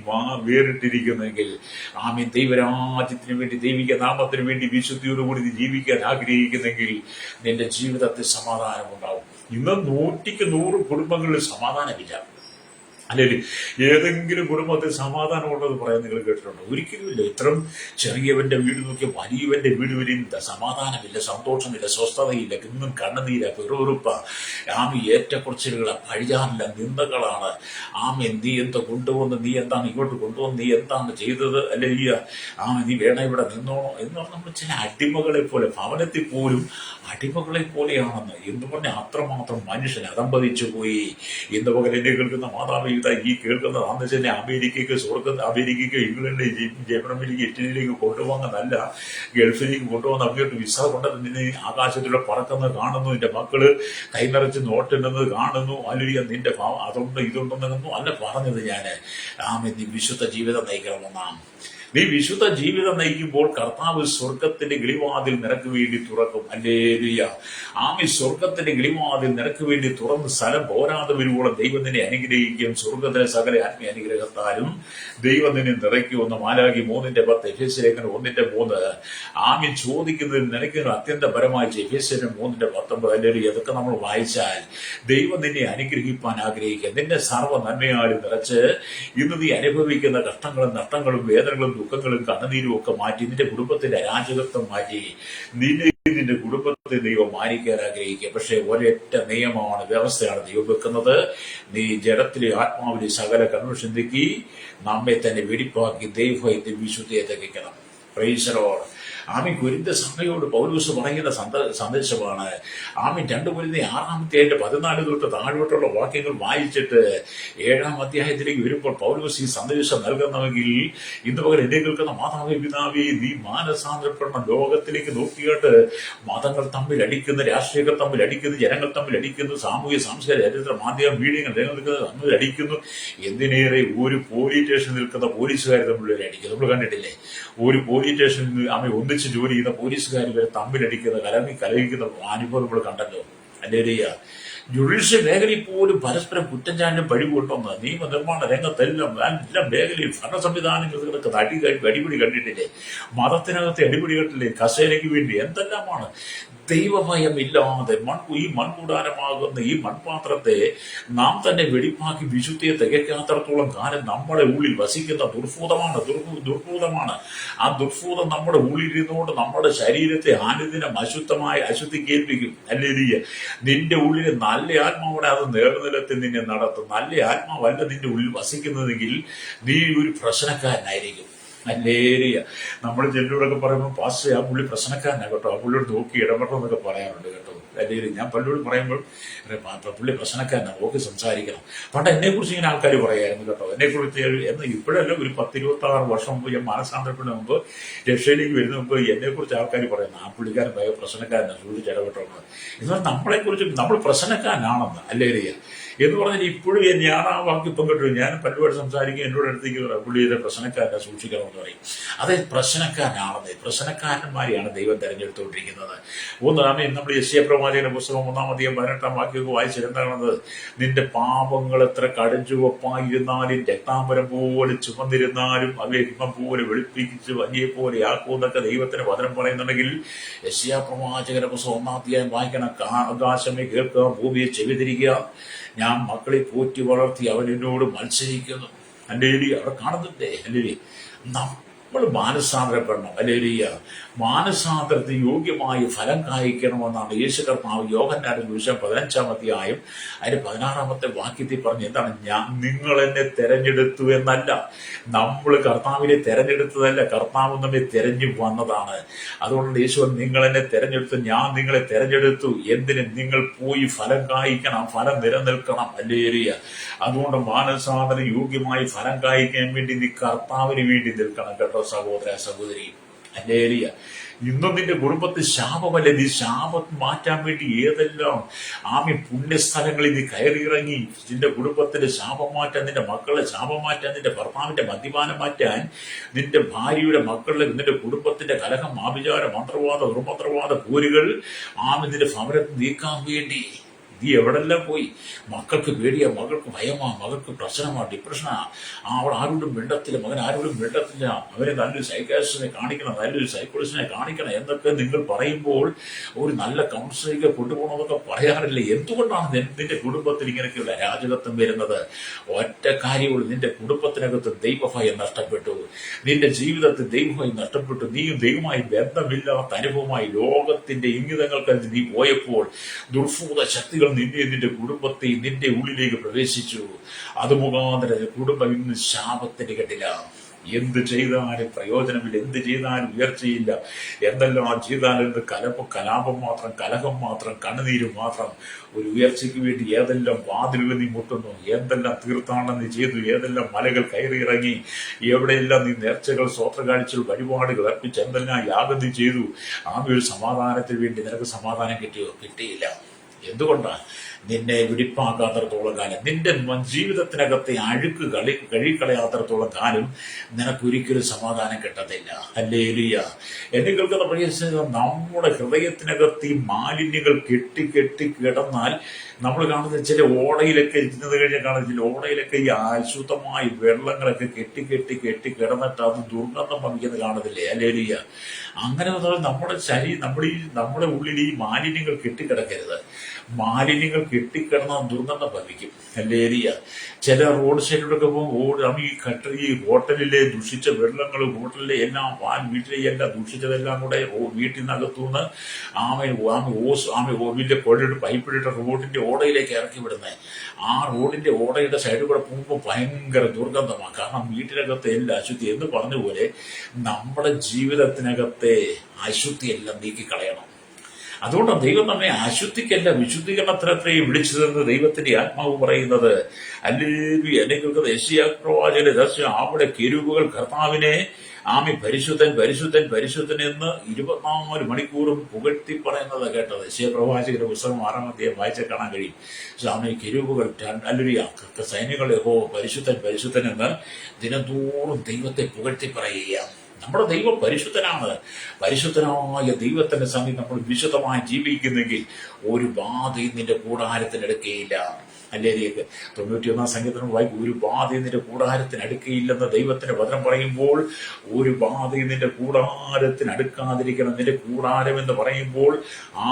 വേറിട്ടിരിക്കുന്നെങ്കിൽ ദൈവരാജ്യത്തിന് വേണ്ടി, ദൈവിക നാമത്തിന് വേണ്ടി വിശുദ്ധിയോടുകൂടി നീ ജീവിക്കാൻ ആഗ്രഹിക്കുന്നെങ്കിൽ നിന്റെ ജീവിതത്തിൽ സമാധാനം ഉണ്ടാവും. ഇന്ന് 100% കുടുംബങ്ങളിൽ സമാധാനമില്ല. അല്ലെങ്കിൽ ഏതെങ്കിലും കുടുംബത്തിൽ സമാധാനമുള്ളത് പറയാൻ നിങ്ങൾ കേട്ടിട്ടുണ്ടോ? ഒരിക്കലുമില്ല. ഇത്രയും ചെറിയവന്റെ വീട് നോക്കിയ വലിയവന്റെ വീട് വരെയും സമാധാനമില്ല, സന്തോഷമില്ല, സ്വസ്ഥതയില്ല, ഇന്നും കണ്ണുനീര, പിറുപിറുപ്പ, ഏറ്റക്കുറച്ചിലുകളാ, പഴിയാറില്ല, നിന്ദകളാണ്. നീ എന്താ കൊണ്ടുവന്ന്, നീ എന്താണ് ഇങ്ങോട്ട് കൊണ്ടുവന്ന്, നീ എന്താണ് ചെയ്തത്, അല്ലെങ്കിൽ നീ വേണം ഇവിടെ നിന്നോണോ എന്ന് പറഞ്ഞാൽ നമ്മൾ ചില അടിമകളെ പോലെ, ഭവനത്തിൽ പോലും അടിമകളെ പോലെയാണെന്ന് എന്ന് പറഞ്ഞാൽ അത്രമാത്രം മനുഷ്യൻ അതമ്പതിച്ചു പോയി. ഇന്ന് പകൽ എന്നെ കേൾക്കുന്ന മാതാവ് ഈ കേൾക്കുന്ന അന്ന് തന്നെ അമേരിക്കയ്ക്ക് ഇംഗ്ലണ്ട്, ജർമ്മനിലേക്ക്, ഇറ്റലിയിലേക്ക് കൊണ്ടുപോകുന്നതല്ല, ഗൾഫിലേക്ക് കൊണ്ടുപോകുന്ന അങ്ങോട്ട് വിസ കൊണ്ടത് നിന്നെ ആകാശത്തിലൂടെ പറക്കുന്നത് കാണുന്നു, നിന്റെ മക്കള് കൈനിറച്ച് നോട്ടുണ്ടെന്നത് കാണുന്നു. അല്ലെങ്കിൽ നിന്റെ അതുണ്ട് ഇതുണ്ടെന്നൊന്നും അല്ല പറഞ്ഞത് ഞാൻ. നീ വിശുദ്ധ ജീവിതം നയിക്കണമെന്നാണ്. നീ വിശുദ്ധ ജീവിതം നയിക്കുമ്പോൾ കർത്താവ് സ്വർഗത്തിന്റെ കിളിവാതിൽ നിനക്ക് വേണ്ടി തുറക്കും. ഹല്ലേലൂയ. സ്വർഗത്തിന്റെ കിളിവാതിൽ നിനക്ക് വേണ്ടി തുറന്ന് സ്ഥലം പോരാതെ വരുവോളം ദൈവം നിന്നെ അനുഗ്രഹിക്കും. സ്വർഗത്തിലെ സകല ആത്മീയ അനുഗ്രഹത്താലും ദൈവം നിന്നെ നിറയ്ക്കുമെന്ന് മാലാഖി 3:10, എഫേസ്യലേഖനം 1:3. ചോദിക്കുന്നതിൽ നിനക്ക് അത്യന്തപരമായി എഫേസ്യലേഖനം 3:19. ഹല്ലേലൂയ. അതൊക്കെ നമ്മൾ വായിച്ചാൽ ദൈവം നിന്നെ അനുഗ്രഹിപ്പാൻ ആഗ്രഹിക്കുക. നിന്റെ സർവ്വ നന്മയാലും നിറച്ച് ഇന്ന് നീ അനുഭവിക്കുന്ന കഷ്ടങ്ങളും നഷ്ടങ്ങളും വേദനകളും ദുഃഖങ്ങളും കണ്ണുനീരും ഒക്കെ മാറ്റി നിന്റെ കുടുംബത്തിന്റെ അരാജകത്വം മാറ്റി നിന്റെ കുടുംബത്തെ ദൈവം മാനിക്കാൻ ആഗ്രഹിക്കുക. പക്ഷെ ഒരൊറ്റ നിയമമാണ്, വ്യവസ്ഥയാണ് ദൈവം വെക്കുന്നത്. നീ ജഡത്തിലെ ആത്മാവിലെ സകല കൺവെൻഷൻ തെക്കി നമ്മെ തന്നെ വെടിപ്പാക്കി ദൈവത്തെ വിശുദ്ധിയെ തികയ്ക്കണം. Praise the Lord. കൊരിന്ത സഭയോട് പൗലോസ് പറയുന്ന സന്ദേശമാണ്. 2 കൊരിന്ത്യർ 6:14 തൊട്ട് താഴോട്ടുള്ള വാക്യങ്ങൾ വായിച്ചിട്ട് 7-ാം അധ്യായത്തിലേക്ക് വരുമ്പോൾ പൗലോസ് ഈ സന്ദേശം നൽകുന്നുവെങ്കിൽ ഇന്ന് പകരം എന്നെ കേൾക്കുന്ന മാതാവേ പിതാവേ, നീ മാനസാന്തരപ്പെടണം. ലോകത്തിലേക്ക് നോക്കിയിട്ട് മതങ്ങൾ തമ്മിൽ അടിക്കുന്നു, രാഷ്ട്രീയങ്ങൾ തമ്മിൽ അടിക്കുന്നു, ജനങ്ങൾ തമ്മിൽ അടിക്കുന്നു, സാമൂഹ്യ സാംസ്കാരിക ചരിത്ര മാധ്യമ മീഡിയങ്ങൾ തമ്മിൽ അടിക്കുന്നു. എന്തിനേറെ ഒരു പോലീസ് സ്റ്റേഷനിൽ നിൽക്കുന്ന പോലീസുകാർ തമ്മിൽ അടിക്കുന്നു. നമ്മൾ കണ്ടിട്ടില്ലേ? ഒരു പോലീസ് സ്റ്റേഷനിൽ ഒന്നിച്ച് ജോലി ചെയ്യുന്ന പോലീസുകാർ വരെ തമ്മിലടിക്കുന്ന കലഹിക്കുന്ന അനുഭവം നമ്മൾ കണ്ടല്ലോ. ഹല്ലേലൂയ. ജുഡീഷ്യൽ മേഖലയിൽ പോലും പരസ്പരം കുറ്റഞ്ചാനും പഴികൊണ്ടുവന്ന് നിയമനിർമ്മാണ രംഗത്തെല്ലാം മേഖലയിൽ ഭരണ സംവിധാനങ്ങൾക്ക് അടിപിടി കണ്ടിട്ടില്ലേ? മതത്തിനകത്തെ അടിപിടി കണ്ടില്ലേ? കസേരയ്ക്ക് വേണ്ടി എന്തെല്ലാമാണ്. ദൈവഭയമില്ലാതെ ഈ മൺകൂടാരമാകുന്ന ഈ മൺപാത്രത്തെ നാം തന്നെ വെടിപ്പാക്കി വിശുദ്ധിയെ തികയ്ക്കാത്തടത്തോളം കാലം നമ്മുടെ ഉള്ളിൽ വസിക്കുന്ന ദുർഭൂതമാണ്. ആ ദുർഭൂതം നമ്മുടെ ഉള്ളിലിരുന്നുകൊണ്ട് നമ്മുടെ ശരീരത്തെ അനുദിനം അശുദ്ധി കേൾപ്പിക്കും. ഹല്ലേലൂയ. നിന്റെ ഉള്ളിൽ നല്ല ആത്മാവോടെ അത് നേർനിലത്തിൽ നിന്നെ നടത്തും. നല്ല ആത്മാവല്ല നിന്റെ ഉള്ളിൽ വസിക്കുന്നതെങ്കിൽ നീ ഒരു പ്രശ്നക്കാരനായിരിക്കും. ഹല്ലേലൂയ. നമ്മൾ ചിലരോടൊക്കെ പറയുമ്പോൾ പാസ്റ്റർ ആ പുള്ളി പ്രശ്നക്കാരനാണ് കേട്ടോ, ആ പുള്ളിയോട് നോക്കി ഇടപെടണം എന്നൊക്കെ പറയാറുണ്ട് കേട്ടോ. ഹല്ലേലൂയ. ഞാൻ പലരോട് പറയുമ്പോൾ പുള്ളി പ്രശ്നക്കാരനാണ്, നോക്കി സംസാരിക്കണം. പണ്ട് എന്നെക്കുറിച്ച് ഇങ്ങനെ ആൾക്കാർ പറയായിരുന്നു കേട്ടോ. എന്നെക്കുറിച്ച് ഇപ്പോഴല്ല, ഒരു 10-26 വർഷം മുമ്പ് ഞാൻ മാനസാന്തരപ്പെടുന്ന മുമ്പ്, രക്ഷയിലേക്ക് വരുന്ന മുമ്പ് എന്നെക്കുറിച്ച് ആൾക്കാർ പറയുന്നു, ആ പുള്ളിക്കാരൻ ഭയ പ്രശ്നക്കാരനാണ്, സൂക്ഷിച്ച് ഇടപെട്ടോന്ന്. എന്നാൽ നമ്മളെക്കുറിച്ച് നമ്മൾ പ്രശ്നക്കാരനാണെന്ന്. ഹല്ലേലൂയ. എന്ന് പറഞ്ഞാൽ ഇപ്പോഴും ഞാൻ ആ വാക്ക് ഇപ്പം കേട്ടു. ഞാൻ പലരോട് സംസാരിക്കും, എന്നോട് അടുത്തേക്ക് പുള്ളിയുടെ പ്രശ്നക്കാരനെ സൂക്ഷിക്കണമെന്ന് പറയും. അതായത് പ്രശ്നക്കാരനാണെന്ന്. പ്രശ്നക്കാരന്മാരെയാണ് ദൈവം തെരഞ്ഞെടുത്തുകൊണ്ടിരിക്കുന്നത്. നമ്മൾ യെശയ്യാ പ്രവാചകന്റെ പുസ്തകം 1-ാം അധ്യായം 18-ാം വാക്യമൊക്കെ വായിച്ചിരുന്നത്, നിന്റെ പാപങ്ങൾ എത്ര കടുഞ്ചുവപ്പായിരുന്നാലും രക്താംബരം പോലെ ചുമന്നിരുന്നാലും അവയെ ഹിമം പോലെ വെളുപ്പിച്ച് വന്യെ പോലെ ആക്കുമെന്നൊക്കെ ദൈവത്തിന് വചനം പറയുന്നുണ്ടെങ്കിൽ യെശയ്യാ പ്രവാചകന്റെ പുസ്തകം 1-ാം അധ്യായം വായിക്കണം. ആകാശമേ കേൾക്കുക, ഭൂമിയെ ചെവിതിരിക്കുക, ഞാൻ മക്കളെ പോറ്റി വളർത്തി അവൻ എന്നോട് മത്സരിക്കുന്നു. ഹല്ലേലൂയ. അവിടെ കാണുന്നുണ്ടേ. ഹല്ലേലൂയ. നമ്മൾ മാനസാന്തരപ്പെടണം. ഹല്ലേലൂയ. മാനസാന്തരത്തിന് യോഗ്യമായ ഫലം കായ്ക്കണമെന്നാണ് യേശു കർത്താവ് യോഹന്നാന്റെ സുവിശേഷം 15-ാം അധ്യായം അതിന്റെ 16-ാമത്തെ വാക്യത്തിൽ പറഞ്ഞ് എന്താണ്? നിങ്ങൾ എന്നെ തെരഞ്ഞെടുത്തു എന്നല്ല, നമ്മൾ കർത്താവിനെ തെരഞ്ഞെടുത്തതല്ല, കർത്താവ് നമ്മെ തെരഞ്ഞു വന്നതാണ്. അതുകൊണ്ട് യേശു നിങ്ങൾ എന്നെ തെരഞ്ഞെടുത്തു, ഞാൻ നിങ്ങളെ തെരഞ്ഞെടുത്തു. എന്തിന്? നിങ്ങൾ പോയി ഫലം കായ്ക്കണം, ഫലം നിലനിൽക്കണം. ഹല്ലേലൂയ. അതുകൊണ്ട് മാനസാന്തരം യോഗ്യമായി ഫലം കായ്ക്കാൻ വേണ്ടി നീ കർത്താവിന് വേണ്ടി നിൽക്കണം കേട്ടോ സഹോദര സഹോദരി. ഹല്ലേലൂയ. ഇന്നും നിന്റെ കുടുംബത്തിൽ ശാപമല്ലേ? നീ ശാപം മാറ്റാൻ വേണ്ടി ഏതെല്ലാം പുണ്യസ്ഥലങ്ങളിൽ നീ കയറിയിറങ്ങി നിന്റെ കുടുംബത്തിന്റെ ശാപം മാറ്റാൻ, നിന്റെ മക്കളുടെ ശാപം മാറ്റാൻ, നിന്റെ ഭർത്താവിന്റെ മദ്യപാനം മാറ്റാൻ, നിന്റെ ഭാര്യയുടെ മക്കളുടെ, നിന്റെ കുടുംബത്തിന്റെ കലഹം, ആഭിചാര, മന്ത്രവാദ, ദുർമന്ത്രവാദ പോരുകൾ നിന്റെ ഭവനത്തിൽ നീക്കാൻ വേണ്ടി നീ എവിടെല്ലാം പോയി. മക്കൾക്ക് പേടിയാ, മകൾക്ക് ഭയമാ, മകൾക്ക് പ്രശ്നമാ, ഡിപ്രഷനാ, അവൾ ആരോടും മിണ്ടത്തില്ല, മകൻ ആരോടും മിണ്ടത്തില്ല, അവരെ നല്ലൊരു സൈക്കാട്രിസ്റ്റിനെ കാണിക്കണം, നല്ലൊരു സൈക്കോളജിസ്റ്റിനെ കാണിക്കണം എന്നൊക്കെ നിങ്ങൾ പറയുമ്പോൾ ഒരു നല്ല കൗൺസിലിംഗ് കൊണ്ടുപോകണമെന്നൊക്കെ പറയാറില്ല. എന്തുകൊണ്ടാണ് നിന്റെ കുടുംബത്തിൽ ഇങ്ങനെയൊക്കെയുള്ള അരാജകത്വം വരുന്നത്? ഒറ്റ കാര്യമുള്ളൂ, നിന്റെ കുടുംബത്തിനകത്ത് ദൈവഭയം നഷ്ടപ്പെട്ടു, നിന്റെ ജീവിതത്തിൽ ദൈവഭയം നഷ്ടപ്പെട്ടു. നീയും ദൈവമായി ബന്ധമില്ലാത്ത അനുഭവമായി ലോകത്തിന്റെ ഇംഗിതങ്ങൾക്കനുസരിച്ച് നീ പോയപ്പോൾ ദുർഭൂത ശക്തികൾ നിന്റെ കുടുംബത്തെ നിന്റെ ഉള്ളിലേക്ക് പ്രവേശിച്ചു. അത് മുഖാന്തരം കുടുംബം ഇന്ന് ശാപത്തിന് കെട്ടില്ല. എന്ത് ചെയ്താലും പ്രയോജനമില്ല, എന്ത് ചെയ്താലും ഉയർച്ചയില്ല, എന്തെല്ലാം ചെയ്താലും കലാപം മാത്രം, കലഹം മാത്രം, കണ്ണുനീര് മാത്രം. ഒരു ഉയർച്ചയ്ക്ക് വേണ്ടി ഏതെല്ലാം വാതിലുകൾ നീ മുട്ടുന്നു, എന്തെല്ലാം തീർത്ഥാടനം നീ ചെയ്തു, ഏതെല്ലാം മലകൾ കയറിയിറങ്ങി, എവിടെയെല്ലാം നീ നേർച്ചകൾ, സ്വോത്രകാഴ്ചകൾ, വഴിപാടുകൾ അർപ്പിച്ച് എന്തെല്ലാം യാഗം നീ ചെയ്തു. ആ ഒരു സമാധാനത്തിന് വേണ്ടി നിനക്ക് സമാധാനം കിട്ടിയോ? കിട്ടിയില്ല. എന്തുകൊണ്ടാണ്? നിന്നെ വെടിപ്പാക്കാത്തടത്തോളം കാലം, നിന്റെ ജീവിതത്തിനകത്തെ അഴുക്ക് കഴുകിക്കളയാത്തടത്തോളം കാലം നിനക്കൊരിക്കലും സമാധാനം കിട്ടത്തില്ല. ഹല്ലേലൂയ. എന്നെ കേൾക്കുന്ന പ്രിയ സ്നേഹിതരെ, നമ്മുടെ ഹൃദയത്തിനകത്ത് ഈ മാലിന്യങ്ങൾ കെട്ടി കെട്ടി കിടന്നാൽ നമ്മൾ കാണുന്ന ചില ഓടയിലൊക്കെ ഇരുന്നത് കഴിഞ്ഞാൽ കാണുന്ന ചില ഓടയിലൊക്കെ ഈ അശുദ്ധമായ വെള്ളങ്ങളൊക്കെ കെട്ടി കെട്ടി കെട്ടി കിടന്നിട്ട് അത് ദുർഗന്ധം വമിക്കുന്നത് കാണുന്നില്ലേ? ഹല്ലേലൂയ. അങ്ങനെ നമ്മുടെ നമ്മുടെ ഉള്ളിൽ ഈ മാലിന്യങ്ങൾ കെട്ടിക്കിടക്കരുത്. മാലിന്യങ്ങൾ കെട്ടിക്കിടന്ന ദുർഗന്ധം ഭവിക്കും. ഹല്ലേലൂയ. ചില റോഡ് സൈഡിലൊക്കെ പോകുമ്പോൾ ഈ ഹോട്ടലിലെ ദുഷിച്ച വെള്ളങ്ങൾ, ഹോട്ടലിലെ എല്ലാം വീട്ടിലെ എല്ലാം ദുഷിച്ചതെല്ലാം കൂടെ വീട്ടിൽ നിന്നകത്തുനിന്ന് വലിയ കുഴലിട്ട് പൈപ്പിലിട്ട് റോഡിന്റെ ഓടയിലേക്ക് ഇറക്കി വിടുന്നത്. ആ റോഡിന്റെ ഓടയുടെ സൈഡിൽ കൂടെ പോകുമ്പോൾ ഭയങ്കര ദുർഗന്ധമാണ്. കാരണം വീട്ടിനകത്തെ എല്ലാ അശുദ്ധി എന്ന് പറഞ്ഞ പോലെ നമ്മുടെ ജീവിതത്തിനകത്തെ അശുദ്ധിയെല്ലാം നീക്കിക്കളയണം. അതുകൊണ്ടാണ് ദൈവം നമ്മെ അശുദ്ധിക്കല്ല വിശുദ്ധീകരണത്തിനത്രേ വിളിച്ചതെന്ന് ദൈവത്തിന്റെ ആത്മാവ് പറയുന്നത്. ഹല്ലേലൂയ. അല്ലെങ്കിൽ യെശയ്യാ പ്രവാചകന്റെ ദർശനം, അവിടെ കെരൂബുകൾ കർത്താവിനെ പരിശുദ്ധൻ പരിശുദ്ധൻ പരിശുദ്ധൻ എന്ന് 24 മണിക്കൂറും പുകഴ്ത്തി പറയുന്നത് കേട്ടത്. യെശയ്യാ പ്രവാചകന്റെ പുസ്തകം 6-ാം അധ്യായം വായിച്ചാൽ കാണാൻ കഴിയും. സ്വാമി കെരൂബുകൾ ഹല്ലേലൂയ സൈന്യങ്ങൾ പരിശുദ്ധൻ പരിശുദ്ധൻ എന്ന് ദിനംതോറും ദൈവത്തെ പുകഴ്ത്തി പറയുക. നമ്മുടെ ദൈവം പരിശുദ്ധനാണ്. പരിശുദ്ധനായ ദൈവത്തിന്റെ സന്നിധി നമ്മൾ വിശുദ്ധമായി ജീവിക്കുന്നെങ്കിൽ ഒരു ബാധയും നിന്റെ കൂടാരത്തിനടുക്കുകയില്ല. ഹല്ലേലൂയ. 91-ാം സങ്കീർത്തനം വായിക്കും, ഒരു ബാധയും നിന്റെ കൂടാരത്തിനടുക്കയില്ലെന്ന് ദൈവത്തിന്റെ വചനം പറയുമ്പോൾ ഒരു ബാധയും നിന്റെ കൂടാരത്തിനടുക്കാതിരിക്കണം. നിന്റെ കൂടാരം എന്ന് പറയുമ്പോൾ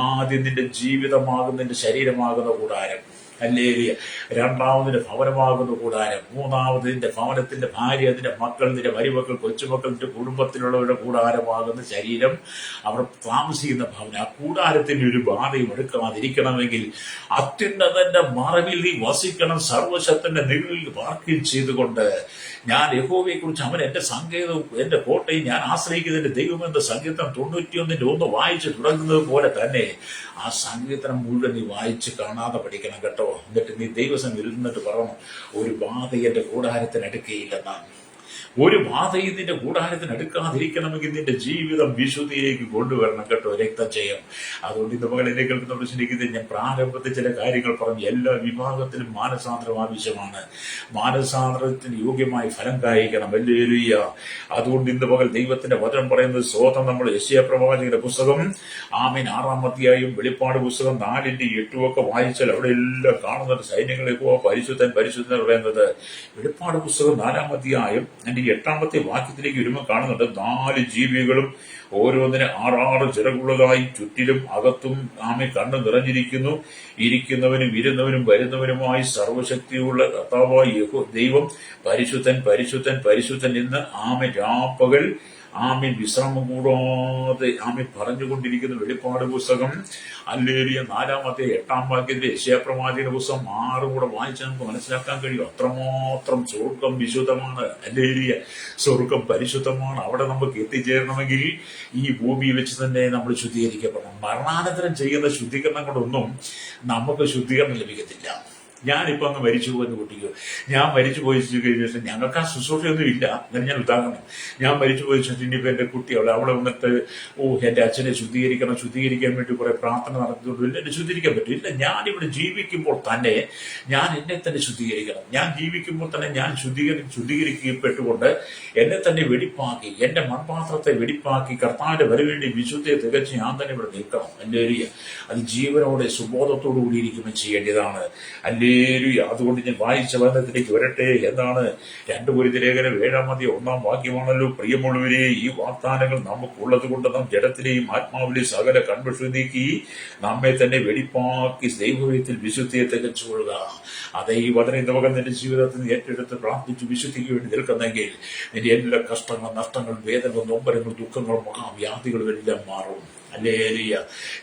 ആദ്യം നിന്റെ ജീവിതമാകുന്ന, നിന്റെ ശരീരമാകുന്ന കൂടാരം. ഹല്ലേലൂയ. രണ്ടാമതിന്റെ ഭവനമാകുന്ന കൂടാരം. മൂന്നാമത് നിന്റെ ഭവനത്തിന്റെ ഭാര്യ, നിന്റെ മക്കൾ, നിന്റെ മരുമക്കൾ, കൊച്ചുമക്കൾ, നിന്റെ കുടുംബത്തിലുള്ളവരുടെ കൂടാരമാകുന്ന ശരീരം, അവർ താമസിക്കുന്ന ഭവനം. ആ കൂടാരത്തിന് ഒരു ബാധയും എടുക്കാതിരിക്കണമെങ്കിൽ അത്യുന്നതന്റെ മറവിൽ നീ വസിക്കണം, സർവശക്തന്റെ നിഴലിൽ പാർക്കുകയും ചെയ്തുകൊണ്ട്. ഞാൻ യഹോവയെ കുറിച്ച്, അവൻ എന്റെ സങ്കേതവും എന്റെ കോട്ടയും ഞാൻ ആശ്രയിക്കുന്ന എന്റെ ദൈവമെന്ന സങ്കീർത്തനം 91:1 വായിച്ച് തുടങ്ങുന്നത് പോലെ തന്നെ ആ സങ്കീർത്തനം മുഴുവൻ നീ വായിച്ച് കാണാതെ പഠിക്കണം കേട്ടോ. എന്നിട്ട് നീ ദൈവസം ഇരുന്നിട്ട് പറയണം, ഒരു ബാധ എന്റെ കൂടാരത്തിനടുക്കുകയില്ലെന്നാണ്. ഒരു ബാധയും നിന്റെ കൂടാരത്തിന് അടുക്കാതിരിക്കണമെങ്കിൽ നിന്റെ ജീവിതം വിശുദ്ധിയിലേക്ക് കൊണ്ടുവരണം കേട്ടോ. രക്തജയം. അതുകൊണ്ട് ഇന്ന് മകൾ എന്നെ കേൾക്കുന്ന പ്രശ്നിക്കുന്നത്, ഞാൻ പ്രാരംഭത്തിൽ ചില കാര്യങ്ങൾ പറഞ്ഞു. എല്ലാ വിഭാഗത്തിലും മാനസാന്തരം ആവശ്യമാണ്. മാനസാന്തരത്തിന് യോഗ്യമായി ഫലം കായ്ക്കണം. ഹല്ലേലൂയ. അതുകൊണ്ട് ഇന്ന് മകൾ ദൈവത്തിന്റെ വചനം പറയുന്നത് സ്വതം നമ്മൾ യെശയ്യാ പ്രവാചകന്റെ പുസ്തകം 6-ാം അധ്യായം, വെളിപ്പാട് പുസ്തകം 4-8 ഒക്കെ വായിച്ചാൽ അവിടെ എല്ലാം കാണുന്നത് സൈന്യങ്ങളെ പരിശുദ്ധൻ പരിശുദ്ധൻ പറയുന്നത്. വെളിപ്പാട് പുസ്തകം 4-ാം അധ്യായം 8-ാമത്തെ വാക്യത്തിലേക്ക് വരുമ്പോൾ കാണുന്നുണ്ട്, 4 ജീവികളും ഓരോന്നിന് 6 ചിറകുള്ളതായി ചുറ്റിലും അകത്തും കണ്ണു നിറഞ്ഞിരിക്കുന്നു. ഇരിക്കുന്നവനും ഇരുന്നവനും വരുന്നവനുമായി സർവശക്തിയുള്ള കർത്താവായ ദൈവം പരിശുദ്ധൻ പരിശുദ്ധൻ പരിശുദ്ധൻ എന്ന് രാപ്പകൽ വിശ്രമം കൂടാതെ പറഞ്ഞുകൊണ്ടിരിക്കുന്ന വെളിപ്പാട് പുസ്തകം. ഹല്ലേലൂയ. 4-ാമത്തെ 8-ാം വാക്യത്തിലെ യെശയ്യാ പ്രവാചകന്റെ പുസ്തകം 6 കൂടെ വായിച്ചാൽ നമുക്ക് മനസ്സിലാക്കാൻ കഴിയും. അത്രമാത്രം സ്വർഗം വിശുദ്ധമാണ്. ഹല്ലേലൂയ. സ്വർഗം പരിശുദ്ധമാണ്. അവിടെ നമുക്ക് എത്തിച്ചേരണമെങ്കിൽ ഈ ഭൂമിയിൽ വെച്ച് തന്നെ നമ്മൾ ശുദ്ധീകരിക്കപ്പെടണം. മരണാനന്തരം ചെയ്യുന്ന ശുദ്ധീകരണം കൊണ്ടൊന്നും നമുക്ക് ശുദ്ധീകരണം ലഭിക്കത്തില്ല. ഞാനിപ്പോ അങ്ങ് മരിച്ചു പോയെന്ന് കൂട്ടിക്കോ. ഞാൻ മരിച്ചു പോയി കഴിഞ്ഞ ശേഷം ഞങ്ങൾക്ക് ആ ശുശ്രൂഷയൊന്നും ഇല്ല. അങ്ങനെ ഞാൻ ഉദാഹരണം, ഞാൻ മരിച്ചു പോയ ശേഷം ഇനിയിപ്പോ എന്റെ കുട്ടി അവിടെ വന്നിട്ട് എന്റെ അച്ഛനെ ശുദ്ധീകരിക്കാൻ വേണ്ടി കുറെ പ്രാർത്ഥന നടത്തിക്കൊണ്ടില്ല, എന്നെ ശുദ്ധീകരിക്കാൻ പറ്റില്ല. ഞാനിവിടെ ജീവിക്കുമ്പോൾ തന്നെ ഞാൻ എന്നെ തന്നെ ശുദ്ധീകരിക്കണം. ഞാൻ ജീവിക്കുമ്പോൾ തന്നെ ഞാൻ ശുദ്ധീകരിക്കപ്പെട്ടുകൊണ്ട് എന്നെ തന്നെ വെടിപ്പാക്കി, എന്റെ മൺപാത്രത്തെ വെടിപ്പാക്കി കർത്താവിന്റെ വരവേണ്ടി വിശുദ്ധയെ തികച്ച് ഞാൻ തന്നെ ഇവിടെ നിൽക്കണം. ഹല്ലേലൂയ. അത് ജീവനോടെ സുബോധത്തോടു കൂടി ഇരിക്കുമ്പോൾ ചെയ്യേണ്ടതാണ്. ഹല്ലേലൂയ. അതുകൊണ്ട് ഞാൻ വായിച്ച വചനത്തിലേക്ക് വരട്ടെ. എന്താണ്? 2 കൊരിന്ത്യർ 7-ാം അധ്യായം 1-ാം വാക്യമാണല്ലോ. പ്രിയമുള്ളവരെ, ഈ വാഗ്ദാനങ്ങൾ നമുക്കുള്ളത് കൊണ്ട് നാം ജഡത്തിലെയും ആത്മാവിലെയും സകല കൺവെൻഷൻ നീക്കി നമ്മെ തന്നെ വെടിപ്പാക്കി ദൈവത്തിൽ വിശുദ്ധിയെ തികച്ചുകൊള്ളുക. അതേ ഈ വചനം ഇന്ന് മകൻ നിന്റെ ജീവിതത്തിൽ നിന്ന് ഏറ്റെടുത്ത് പ്രാർത്ഥിച്ചു വിശുദ്ധിക്ക് വേണ്ടി നിൽക്കുന്നെങ്കിൽ നിന്റെ എല്ലാ കഷ്ടങ്ങളും നഷ്ടങ്ങളും വേദനകളും നൊമ്പരങ്ങളും ദുഃഖങ്ങളും മഹാവ്യാധികളും എല്ലാം മാറും. ഹല്ലേലൂയ.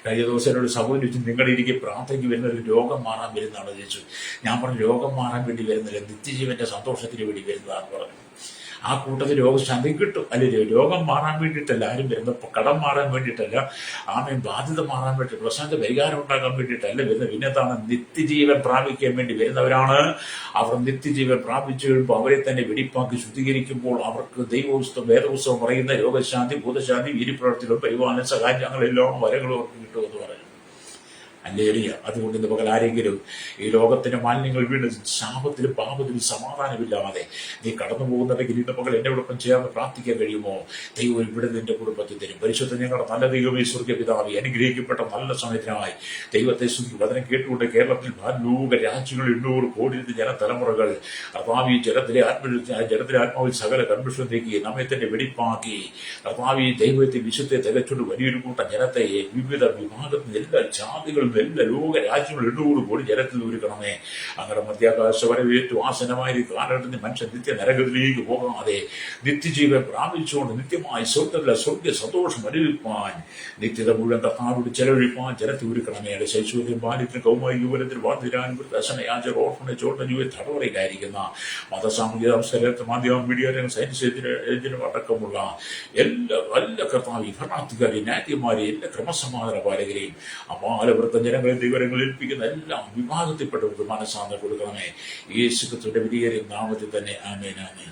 കഴിഞ്ഞ ദിവസം എന്നോട് സഹോദരി ചോദിച്ചു, നിങ്ങളിരിക്കെ പ്രാർത്ഥനയ്ക്ക് വരുന്ന ഒരു രോഗം മാറാൻ വരുന്നതാണ് ചോദിച്ചു. ഞാൻ പറഞ്ഞു, രോഗം മാറാൻ വേണ്ടി വരുന്നില്ല, നിത്യജീവന്റെ സന്തോഷത്തിന് വേണ്ടി വരുന്നതാന്ന് പറഞ്ഞു. ആ കൂട്ടത്തിൽ രോഗശാന്തി കിട്ടും. അല്ലെങ്കിൽ രോഗം മാറാൻ വേണ്ടിയിട്ടല്ല ആരും വരുന്നത്, കടം മാറാൻ വേണ്ടിയിട്ടല്ല, ആമേൻ, ബാധ്യത മാറാൻ വേണ്ടി, പ്രശ്നത്തെ പരിഹാരം ഉണ്ടാക്കാൻ വേണ്ടിയിട്ടല്ല വരുന്നത്. പിന്നെത്താണ് നിത്യജീവൻ പ്രാപിക്കാൻ വേണ്ടി വരുന്നവരാണ്. അവർ നിത്യജീവൻ പ്രാപിച്ചു കഴിയുമ്പോൾ അവരെ തന്നെ വെടിപ്പാക്കി ശുദ്ധീകരിക്കുമ്പോൾ അവർക്ക് ദൈവോത്സവം വേദോത്സവം പറയുന്ന രോഗശാന്തി, ഭൂതശാന്തി, വീര്യപ്രവർത്തികളും പരിപാലന സഹായങ്ങളെല്ലാം വരങ്ങളും അവർക്ക് കിട്ടുമെന്ന് പറഞ്ഞു. ഹല്ലേലൂയ. അതുകൊണ്ട് ഇന്ന് പകൽ ആരെങ്കിലും ഈ ലോകത്തിന്റെ മാലിന്യങ്ങൾ വീണ് ശാപത്തിലും പാപത്തിലും സമാധാനമില്ലാതെ നീ കടന്നു പോകുന്നുണ്ടെങ്കിൽ ഇന്ന് പകൽ എന്നോടൊപ്പം ചേർന്ന് പ്രാർത്ഥിക്കാൻ കഴിയുമോ? ദൈവം ഇവിടെ നിന്റെ കുടുംബത്തിൽ തരും. പരിശുദ്ധ ഞങ്ങളുടെ നല്ല ദൈവമേ, സ്വർഗ്ഗ പിതാവേ, അനുഗ്രഹിക്കപ്പെട്ട നല്ല സമയത്തിനായി ദൈവത്തെ സ്തുതി. വചനം കേട്ടുകൊണ്ട് കേരളത്തിൽ ലോക രാജ്യങ്ങൾ 800 കോടി ജനതലമുറകൾ കർത്താവ് ജലത്തിലെ ആത്മാവിൽ സകല കൺമിഷൻ നീക്കി നമ്മെ തന്നെ വെടിപ്പാക്കി കർത്താവ് ദൈവത്തെ വിശുദ്ധത്തെ തികച്ചുകൊണ്ട് വലിയൊരു കൂട്ടം ജനത്തെ വിവിധ വിഭാഗത്തിൽ എല്ലാ ജാതികളും എല്ലാ ലോക രാജ്യങ്ങൾ 800 കോടി ജനത്തിൽ ഒരുക്കണമേ. അങ്ങനെ മധ്യാകാശ വരവേറ്റു ആസനമായ കാലഘട്ടത്തിൽ മനുഷ്യൻ നിത്യ നരകത്തിലേക്ക് പോകാതെ നിത്യജീവൻ പ്രാപിച്ചുകൊണ്ട് നിത്യമായി സ്വർഗ്ഗ സന്തോഷം അനുഭവിപ്പാൻ നിത്യത മുഴുവൻ കർത്താവോട് ചെലവഴിപ്പാൻ ജനത്തെ ഒരുക്കണമേ. ശൈശവത്തിനും ബാല്യത്തിനും കൗമാരി യുവനത്തിനും വാർദ്ധരാനും ദർശനയാച ഓർഫണ ചോട്ട യുവ തടവറയിലായിരിക്കുന്ന മതസാമൂഹിക സംസ്കാരത്തെ മാധ്യമ മീഡിയ സയൻസ് എഞ്ചിനും അടക്കമുള്ള എല്ലാ കർത്താവ് ഭരണാധികാരി ന്യായമാരെ എല്ലാ ക്രമസമാധാന പാലകരെയും അപാലവൃത്ത ജനങ്ങളെ ദൈവങ്ങളിൽ ഏൽപ്പിക്കുന്ന എല്ലാ വിഭാഗത്തിൽപ്പെട്ടവർക്ക് മനസ്സാന്തം കൊടുക്കണമേ. യേശു ക്രിസ്തുവിന്റെ വലിയ നാമത്തിൽ തന്നെ ആമേൻ, ആമേൻ.